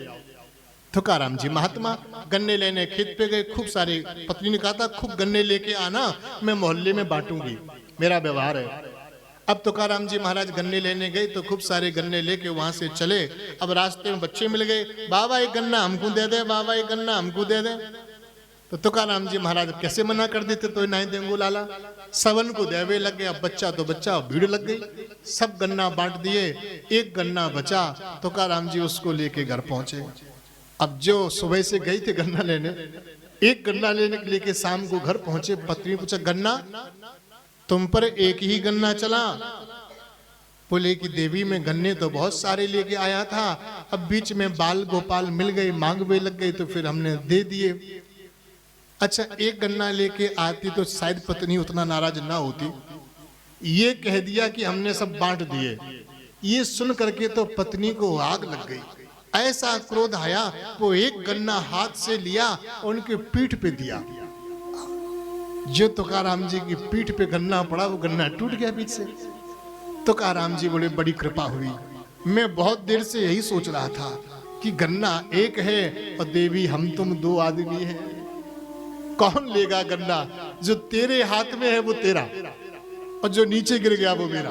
तुकाराम जी महात्मा गन्ने लेने खेत पे गए, खूब सारे, पत्नी ने कहा था खूब गन्ने लेके आना, मैं मोहल्ले में बांटूंगी, मेरा व्यवहार है। अब तुकाराम जी महाराज गन्ने लेने गए तो खूब सारे गन्ने लेके वहां से चले। अब रास्ते में बच्चे मिल गए, बाबा एक गन्ना हमको दे दे, बाबा एक गन्ना हमको दे दे। तो तुकाराम जी महाराज कैसे मना कर देते, तो नहीं देंगो लाला, सबन को देवे लग गए। अब बच्चा तो बच्चा, भीड़ लग गई, सब गन्ना बांट दिए, एक गन्ना बचा, तुकाराम जी उसको लेके घर पहुंचे। अब जो सुबह से गई थे गन्ना लेने, एक गन्ना लेने के लेके शाम को घर पहुंचे, पत्नी पूछा गन्ना तुम पर एक ही गन्ना चला? बोले कि देवी में गन्ने तो बहुत सारे लेके आया था, अब बीच में बाल गोपाल मिल गए, मांगवे लग गए, तो फिर हमने दे दिए। अच्छा एक गन्ना लेके आती तो शायद पत्नी उतना नाराज ना होती, ये कह दिया कि हमने सब बांट दिए। ये सुन करके तो पत्नी को आग लग गई, ऐसा क्रोध आया, वो एक गन्ना हाथ से लिया और उनके पीठ पे दिया। जो तुकाराम जी की पीठ पे गन्ना पड़ा, वो गन्ना टूट गया पीठ से। तुकाराम जी बोले बड़ी कृपा हुई, मैं बहुत देर से यही सोच रहा था कि गन्ना एक है और देवी हम तुम दो आदमी हैं, कौन लेगा गन्ना? जो तेरे हाथ में है वो तेरा, और जो नीचे गिर गया वो मेरा।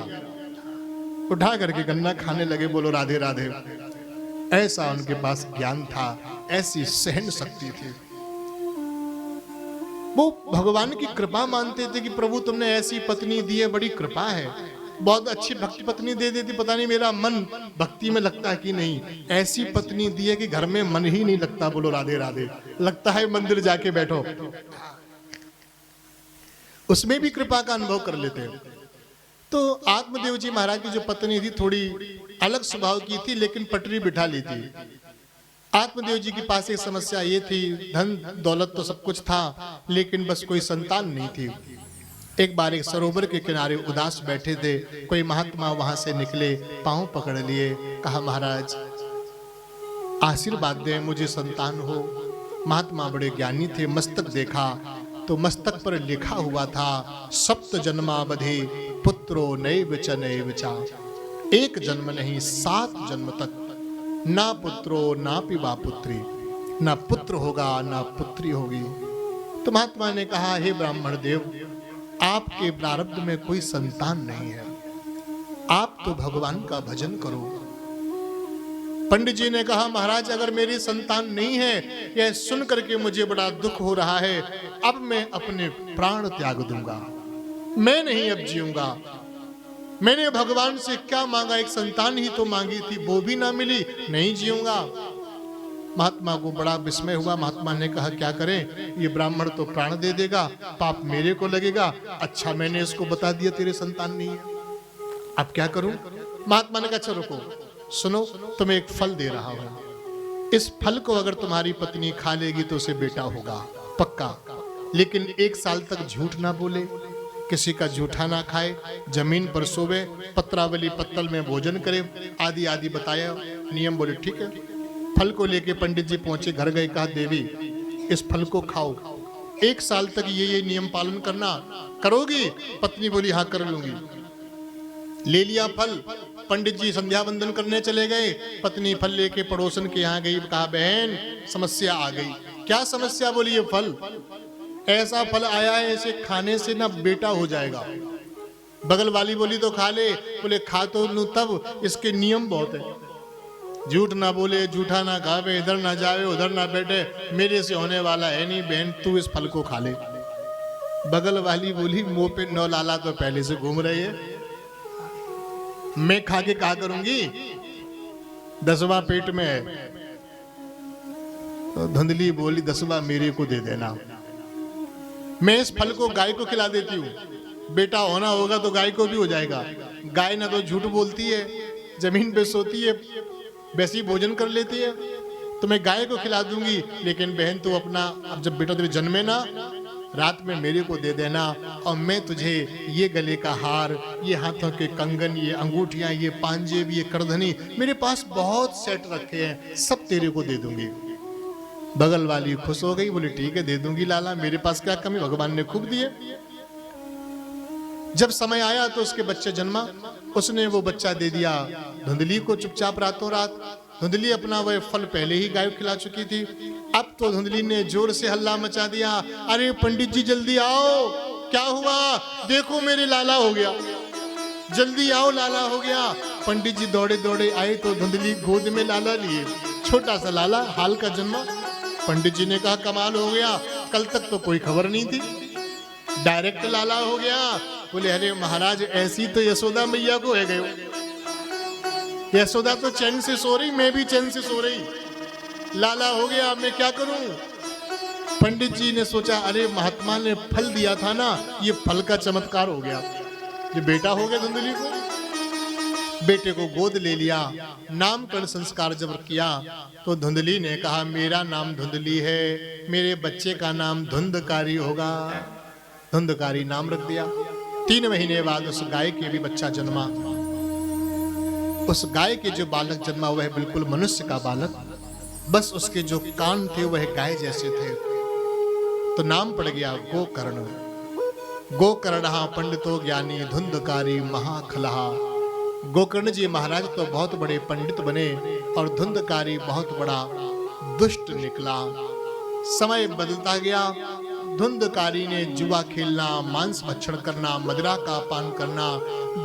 उठा करके गन्ना खाने लगे, बोलो राधे राधे। ऐसा उनके पास ज्ञान था, ऐसी सहन शक्ति थी। वो भगवान की कृपा मानते थे कि प्रभु तुमने ऐसी पत्नी दी है, बड़ी कृपा है, बहुत अच्छी भक्ति पत्नी दे देती, पता नहीं मेरा मन भक्ति में लगता है कि नहीं। ऐसी पत्नी दी है कि घर में मन ही नहीं लगता, बोलो राधे राधे, लगता है मंदिर जाके बैठो, उसमें भी कृपा का अनुभव कर लेते हैं। तो आत्मदेव जी महाराज की जो पत्नी थी थोड़ी अलग स्वभाव की थी, लेकिन पटरी बिठा ली थी। आत्मदेव जी के पास एक समस्या ये थी, धन दौलत तो सब कुछ था, लेकिन बस कोई संतान नहीं थी। एक बार एक सरोवर के किनारे उदास बैठे थे, कोई महात्मा वहां से निकले, पांव पकड़ लिए, कहा महाराज आशीर्वाद दें, मुझे संतान हो। महात्मा बड़े ज्ञानी थे, मस्तक देखा तो मस्तक पर लिखा हुआ था सप्त जन्मावधि पुत्रो नैव च नैव चा, एक जन्म नहीं 7 जन्म तक ना पुत्रो ना पिवा पुत्री, ना पुत्र होगा ना पुत्री होगी। तो महात्मा ने कहा हे ब्राह्मण देव, आपके प्रारब्ध में कोई संतान नहीं है, आप तो भगवान का भजन करो। पंडित जी ने कहा महाराज अगर मेरी संतान नहीं है, यह सुन करके मुझे बड़ा दुख हो रहा है, अब मैं अपने प्राण त्याग दूंगा, मैं नहीं अब जीऊंगा। मैंने भगवान से क्या मांगा, एक संतान ही तो मांगी थी, वो भी ना मिली, नहीं जीऊंगा। महात्मा को बड़ा विस्मय हुआ। महात्मा ने कहा क्या करें, ये ब्राह्मण तो प्राण दे देगा, पाप मेरे को लगेगा। अच्छा मैंने इसको बता दिया तेरे संतान नहीं है, अब क्या करूं? महात्मा ने कहा अच्छा रुको, सुनो तुम्हें एक फल दे रहा हूं, इस फल को अगर तुम्हारी पत्नी खा लेगी तो उसे बेटा होगा पक्का, लेकिन 1 साल तक झूठ ना बोले, किसी का जूठा ना खाए, जमीन पर सोवे, पत्रावली पत्तल में भोजन करे, आदि आदि बताया नियम। बोले ठीक है। फल को लेके पंडित जी पहुंचे, घर गए, कहा देवी इस फल को खाओ, 1 साल तक ये नियम पालन करना, करोगी? पत्नी बोली हाँ कर लूंगी। ले लिया फल, पंडित जी संध्या वंदन करने चले गए, पत्नी फल लेके पड़ोसन के यहाँ गई, कहा बहन समस्या आ गई। क्या समस्या? बोली ये फल। ऐसा फल आया है, इसे खाने से ना बेटा हो जाएगा। बगल वाली बोली तो खा ले, बोले खा तो लूं तब, इसके नियम बहुत है। झूठ ना बोले, झूठा ना खावे, इधर ना जावे उधर ना बैठे, मेरे से होने वाला है नहीं, बहन तू इस फल को खा ले। बगल वाली बोली मुंह पे 9 लाला तो पहले से घूम रही है, मैं खा के क्या करूंगी, 10वां पेट में है। तो धुंधली बोली 10वां मेरे को दे देना, मैं इस फल को गाय को खिला देती हूँ, बेटा होना होगा तो गाय को भी हो जाएगा। गाय ना तो झूठ बोलती है, जमीन पे सोती है, वैसी भोजन कर लेती है, तो मैं गाय को खिला दूंगी। लेकिन बहन तू अपना, अब जब बेटा तेरे जन्मे ना, रात में मेरे को दे देना, और मैं तुझे ये गले का हार, ये हाथों के कंगन, ये अंगूठियां, ये पांजेब, ये करधनी, मेरे पास बहुत सेट रखे हैं, सब तेरे को दे दूंगी। बगल वाली खुश हो गई, बोली ठीक है दे दूंगी लाला, मेरे पास क्या कमी, भगवान ने खूब दिए। जब समय आया तो उसके बच्चे जन्मा, उसने वो बच्चा दे दिया धुंधली को चुपचाप रातों रात। धुंधली अपना वह फल पहले ही गाय को खिला चुकी थी। अब तो धुंधली ने जोर से हल्ला मचा दिया, अरे पंडित जी जल्दी आओ, क्या हुआ, देखो मेरे लाला हो गया, जल्दी आओ लाला हो गया। पंडित जी दौड़े दौड़े आए तो धुंधली गोद में लाला लिए, छोटा सा लाला हाल का जन्मा। पंडित जी ने कहा कमाल हो गया, कल तक तो कोई खबर नहीं थी, डायरेक्ट लाला हो गया। बोले अरे महाराज ऐसी तो यशोदा मैया को है गए, यशोदा तो चैन से सो रही, मैं भी चैन से सो रही, लाला हो गया, मैं क्या करूं। पंडित जी ने सोचा अरे महात्मा ने फल दिया था ना, ये फल का चमत्कार हो गया, ये बेटा हो गया धुंधली को। बेटे को गोद ले लिया, नामकरण संस्कार जब किया तो धुंधली ने कहा मेरा नाम धुंधली है, मेरे बच्चे का नाम धुंधकारी होगा। धुंधकारी नाम रख दिया। 3 महीने बाद उस गाय के भी बच्चा जन्मा। उस गाय के जो बालक जन्मा वह बिल्कुल मनुष्य का बालक, बस उसके जो कान थे वह गाय जैसे थे, तो नाम पड़ गया गोकर्ण। गोकर्णहा पंडितो ज्ञानी धुंधकारी महाखलहा। गोकर्ण जी महाराज तो बहुत बड़े पंडित बने और धुंधकारी बहुत बड़ा दुष्ट निकला। समय बदलता गया, धुंधकारी ने जुआ खेलना, मांस भक्षण करना, मदिरा का पान करना,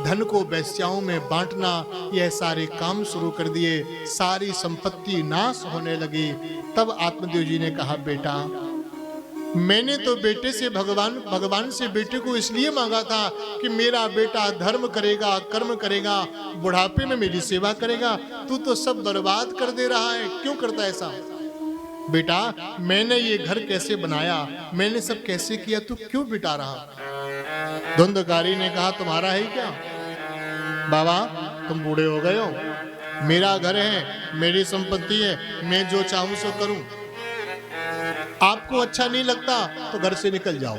धन को वेश्याओं में बांटना, यह सारे काम शुरू कर दिए। सारी संपत्ति नाश होने लगी। तब आत्मदेव जी ने कहा बेटा मैंने तो बेटे से भगवान से बेटे को इसलिए मांगा था कि मेरा बेटा धर्म करेगा, कर्म करेगा, बुढ़ापे में मेरी सेवा करेगा। तू तो सब बर्बाद कर दे रहा है, क्यों करता है ऐसा। बेटा मैंने ये घर कैसे बनाया, मैंने सब कैसे किया, तू क्यों बिटा रहा। धुंधकारी ने कहा तुम्हारा है क्या बाबा, तुम बूढ़े हो गए हो, मेरा घर है, मेरी संपत्ति है, मैं जो चाहूं सो करूं। आपको अच्छा नहीं लगता तो घर से निकल जाओ,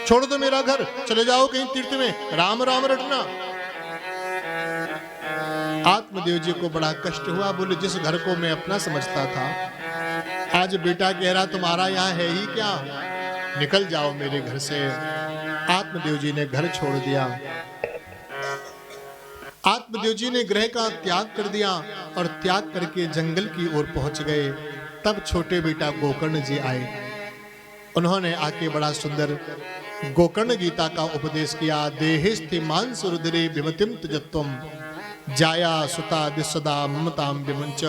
छोड़ दो मेरा घर, चले जाओ कहीं तीर्थ में, राम राम रटना। आत्मदेव जी को बड़ा कष्ट हुआ। बोले जिस घर को मैं अपना समझता था, आज बेटा कह रहा तुम्हारा यहाँ है ही क्या, निकल जाओ मेरे घर से। आत्मदेव जी ने घर छोड़ दिया। आत्मदेव जी ने गृह का त्याग कर दिया और त्याग करके जंगल की ओर पहुंच गए। तब छोटे बेटा गोकर्ण जी आए। उन्होंने आके बड़ा सुंदर गोकर्ण गीता का उपदेश किया। देहिस्ति मांस रुद्रे विमतिम तजत्वम जाया सुता दिसदा ममताम विमुंच।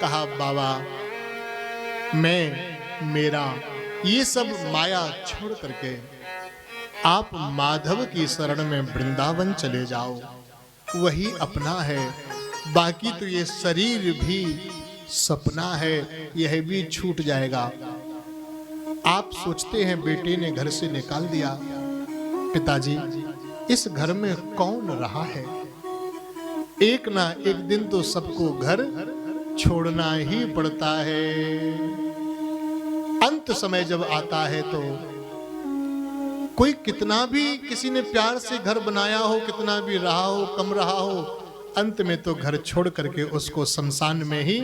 कहा बाबा मैं मेरा ये सब माया छोड़ करके आप माधव की शरण में वृंदावन चले जाओ, वही अपना है, बाकी तो ये शरीर भी सपना है, यह भी छूट जाएगा। आप सोचते हैं बेटे ने घर से निकाल दिया, पिताजी इस घर में कौन रहा है, एक ना एक दिन तो सबको घर छोड़ना ही पड़ता है। अंत समय जब आता है तो कोई कितना भी किसी ने प्यार से घर बनाया हो, कितना भी रहा हो, कम रहा हो, अंत में तो घर छोड़ करके उसको शमशान में ही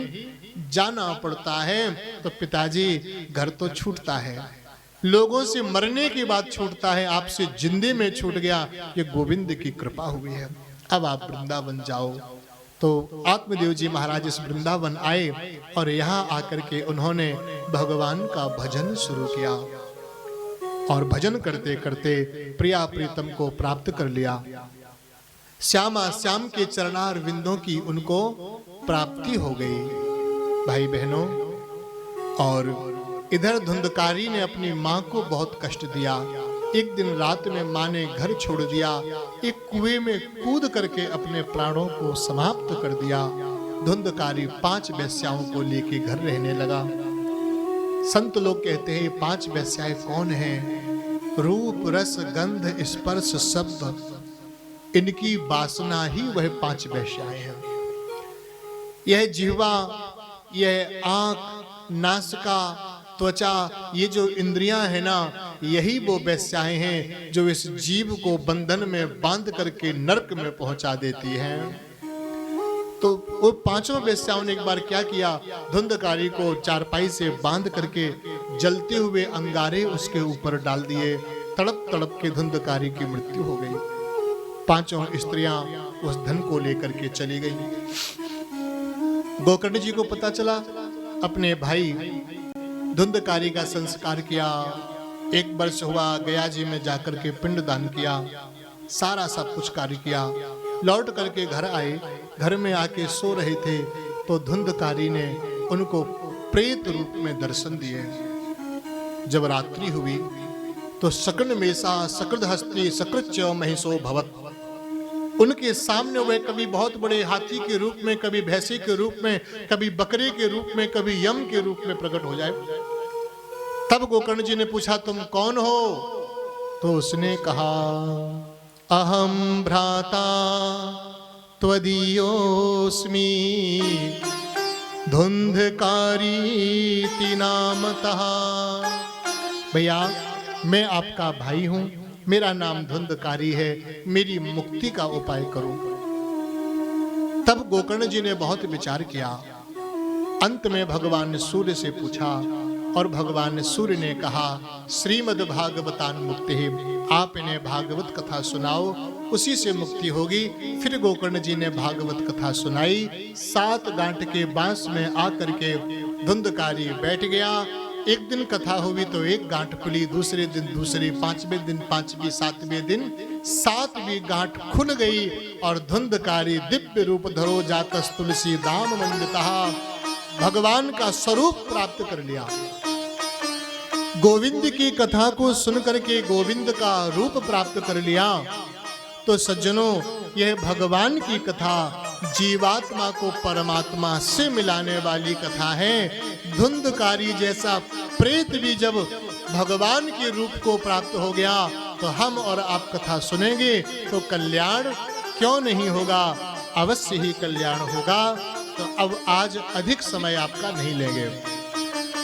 जाना पड़ता है। तो पिताजी घर तो छूटता है, लोगों से मरने की बात छूटता है, आपसे जिंदे में छूट गया, ये गोविंद की कृपा हुई है, अब आप वृंदावन जाओ। तो आत्मदेव जी महाराज इस वृंदावन आए और यहाँ आकर के उन्होंने भगवान का भजन शुरू किया। और भजन करते करते प्रिया प्रीतम को प्राप्त कर लिया। श्यामा श्याम के चरणार विंदों की उनको प्राप्ति हो गई। भाई बहनों, और इधर धुंधकारी ने अपनी मां को बहुत कष्ट दिया। एक दिन रात में मां ने घर छोड़ दिया, एक कुएं में कूद करके अपने प्राणों को समाप्त कर दिया। धुंधकारी 5 वेश्याओं को लेके घर रहने लगा। संत लोग कहते हैं 5 वेश्याएं कौन हैं? रूप रस गंध स्पर्श शब्द, इनकी वासना ही वह 5 वेश्याएं हैं। यह जिह्वा, यह आंख, नासिका, त्वचा, ये जो इंद्रियां हैं ना, यही वो वेश्याएं हैं जो इस जीव को बंधन में बांध करके नरक में पहुंचा देती हैं। तो वो 5 वेश्याओं ने एक बार क्या किया, धुंधकारी को चारपाई से बांध करके जलते हुए अंगारे उसके ऊपर डाल दिए। तड़प तड़प के धुंधकारी की मृत्यु हो गई। 5 स्त्रियां उस धन को लेकर के चली गई। गोकर्ण जी को पता चला, अपने भाई धुंधकारी का संस्कार किया। 1 वर्ष हुआ, गया जी में जाकर के पिंड दान किया, सारा सब कुछ कार्य किया। लौट करके घर आए, घर में आके सो रहे थे तो धुंधकारी ने उनको प्रेत रूप में दर्शन दिए। जब रात्रि हुई तो सकन मेसा सकृद हस्ती सकृच्य महिषो भवत, उनके सामने वह कभी बहुत बड़े हाथी के रूप में, कभी भैंसे के रूप में, कभी बकरे के रूप में, कभी यम के रूप में प्रकट हो जाए। तब गोकर्ण जी ने पूछा, तुम कौन हो? तो उसने कहा, अहम भ्राता त्वदीयोस्मि धुंधकारी नामतः। भैया, मैं आपका भाई हूं, मेरा नाम धुंधकारी है, मेरी मुक्ति का उपाय करो। तब गोकर्ण जी ने बहुत विचार किया। अंत में भगवान सूर्य से पूछा और भगवान सूर्य ने कहा, श्रीमद् भागवतान मुक्ति, आप इन्हें भागवत कथा सुनाओ, उसी से मुक्ति होगी। फिर गोकर्ण जी ने भागवत कथा सुनाई। 7 गांठ के बांस में आकर के धुंधकारी बैठ गया। एक दिन कथा हुई तो 1 गांठ खुली, दूसरे दिन दूसरी, 5वें दिन 5वीं, 7वें दिन 7वीं गांठ खुल गई और धुंधकारी दिव्य रूप धरो जातस तुलसी दाम मंडितः, भगवान का स्वरूप प्राप्त कर लिया। गोविंद की कथा को सुन करके गोविंद का रूप प्राप्त कर लिया। तो सज्जनों, यह भगवान की कथा जीवात्मा को परमात्मा से मिलाने वाली कथा है। धुंधकारी जैसा प्रेत भी जब भगवान के रूप को प्राप्त हो गया तो हम और आप कथा सुनेंगे तो कल्याण क्यों नहीं होगा, अवश्य ही कल्याण होगा। तो अब आज अधिक समय आपका नहीं लेंगे।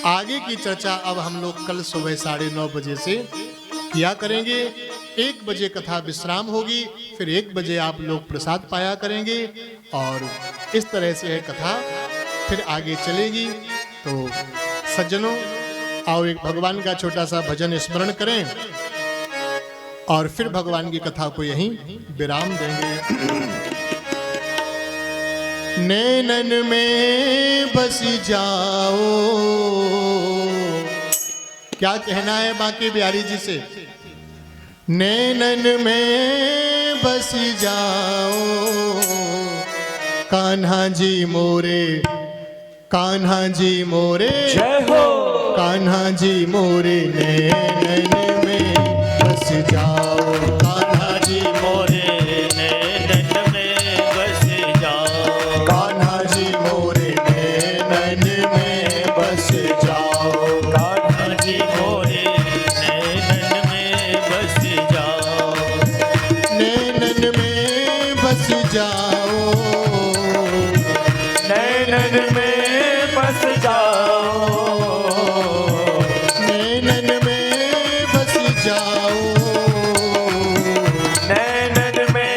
आगे की चर्चा अब हम लोग कल सुबह 9:30 बजे से किया करेंगे। 1 बजे कथा विश्राम होगी, फिर 1 बजे आप लोग प्रसाद पाया करेंगे और इस तरह से यह कथा फिर आगे चलेगी। तो सज्जनों, आओ एक भगवान का छोटा सा भजन स्मरण करें और फिर भगवान की कथा को यहीं विराम देंगे। नैनन में बस जाओ, क्या कहना है बांके बिहारी जी से? नैनन में बस जाओ कान्हा जी मोरे, कान्हा जी मोरे, जय हो। कान्हा जी मोरे नैनन में बस जाओ, कान्हा जी मोरे नैनन में बस जाओ, कान्हा जी मोरे नैनन में बस जाओ, कान्हा जी मोरे नैनन में बस जाओ, नैनन में बस जाओ, नैनन में बस जाओ, नैनन में बस जाओ, नैनन में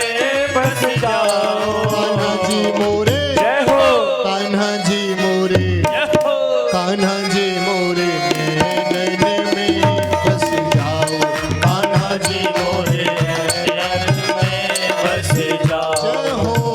बस जाओ। कान्हा जी मोरे, जय हो। कान्हा जी मोरे, जय हो। कान्हा जी मोरे नैनन में बस जाओ, कान्हा जी मोरे नैनन में बस जाओ। जय हो।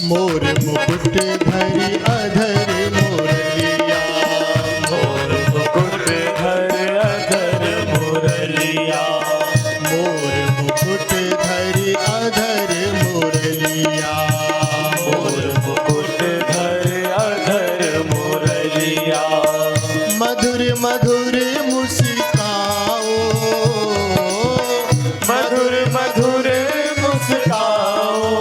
मोर मुकुट धरि अधर मुरलिया मोर मुकुट धर अधर मुरलिया मोर मुकुट धरि अधर मुरलिया मोर मुकुट धर अधर मुरलिया मधुर मधुर मुस्काओ मधुर मधुर मुस्काओ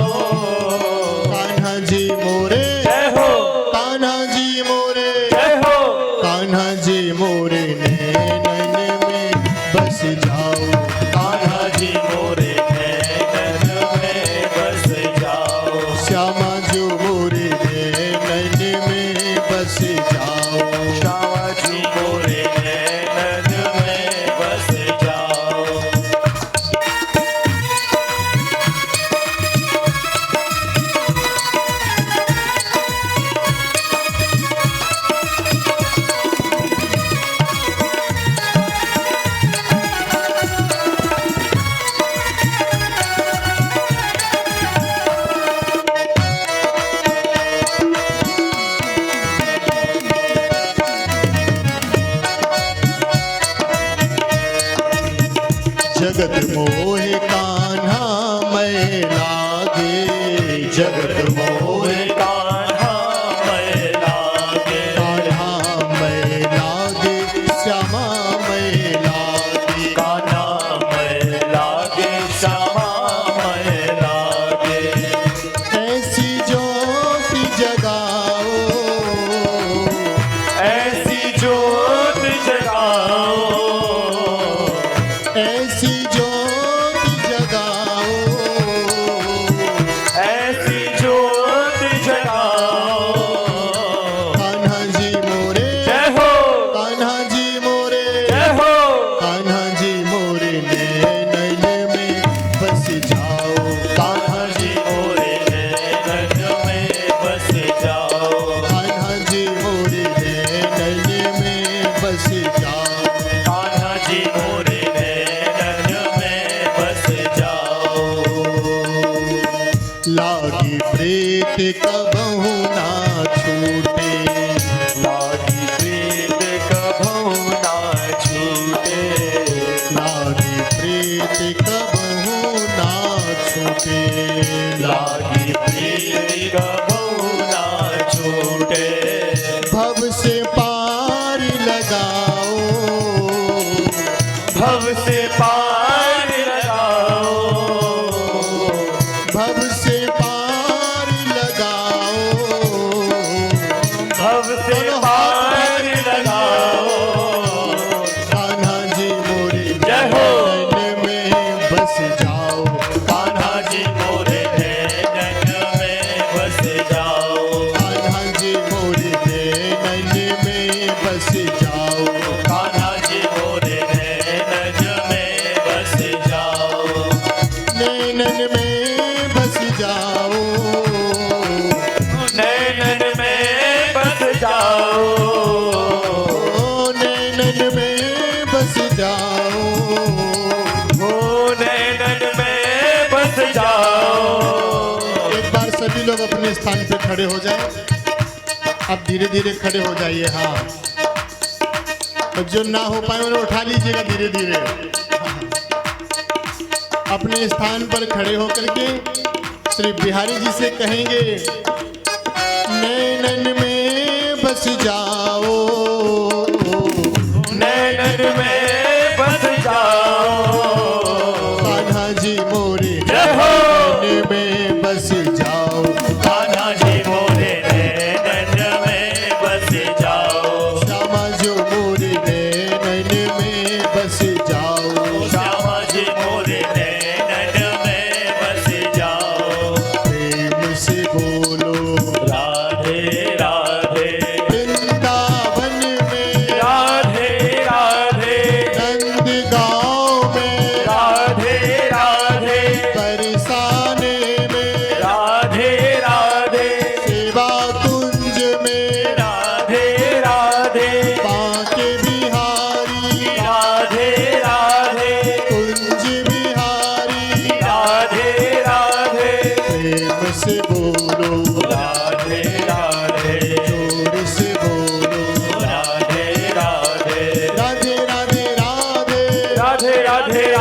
कान्हा जी मोरे जय हो कान्हा जी मोरे जय हो कान्हा जी मोरे नैनन में बस जाओ कान्हा जी मोरे नैनन में बस जाओ श्यामा जो मोरे नैनन में बस जाओ श्यामा जी मोरे नैनन में बस जाओ जगत मोहे कान्हा मैं लागे जगत मोहे कान्हा मैं लागे कान्हा मैं लागे श्यामा मैं लागे कान्हा मैं लागे श्यामा मैं लागे ऐसी ज्योति जगाओ ऐसी ज्योत जगाओ ऐसी ज्योति जगाओ ऐसी ज्योत जगाओ कान्हा जी मोरे जय हो कान्हा जी मोरे जय हो कान्हा जी मोरे नैनन में बस जाओ कान्हा जी मोरे नैनन में बस जाओ कान्हा जी मोरे नैनन में बस जाओ कान्हा जी मोरे नैनन में बस जाओ लागी प्रीत कबहू ना छूटे लागी प्रीत कभू ना छूटे लागी प्रीत कबहू ना छूटे लागी प्रीत कभू ना छूटे भव से पार लगाओ भव से पार लगाओ भव से पार लगाओ भव से पार लगाओ कान्हा जी मोरे जय हो नैनन में बस जाओ कान्हा जी मोरे नैनन में बस जाओ कान्हा जी मोरे नैनन में बस जाओ कान्हा जी मोरे नैनन में बस जाओ नैनन में बस जाओ नैनन में बस जाओ ओ नैनन में बस जाओ हो नैनन में बस जाओ एक बार सभी लोग अपने स्थान पे खड़े हो जाएं। अब धीरे धीरे खड़े हो जाइए। हाँ, और जो ना हो पाए उन्हें उठा लीजिएगा धीरे धीरे। अपने स्थान पर खड़े होकर के श्री बिहारी जी से कहेंगे, नैनन में बस जाओ, नैनन में बस जाओ कान्हा जी मोरे जय हो नैनन में बस जाओ, कान्हा जी मोरे नैनन में बस जाओ श्यामा जो मोरे नैनन में बस जाओ, श्यामा जी मोरे नैनन में बस जाओ प्रेम से बोलो राधे राधे वृंदावन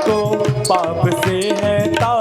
को पाप से है तार।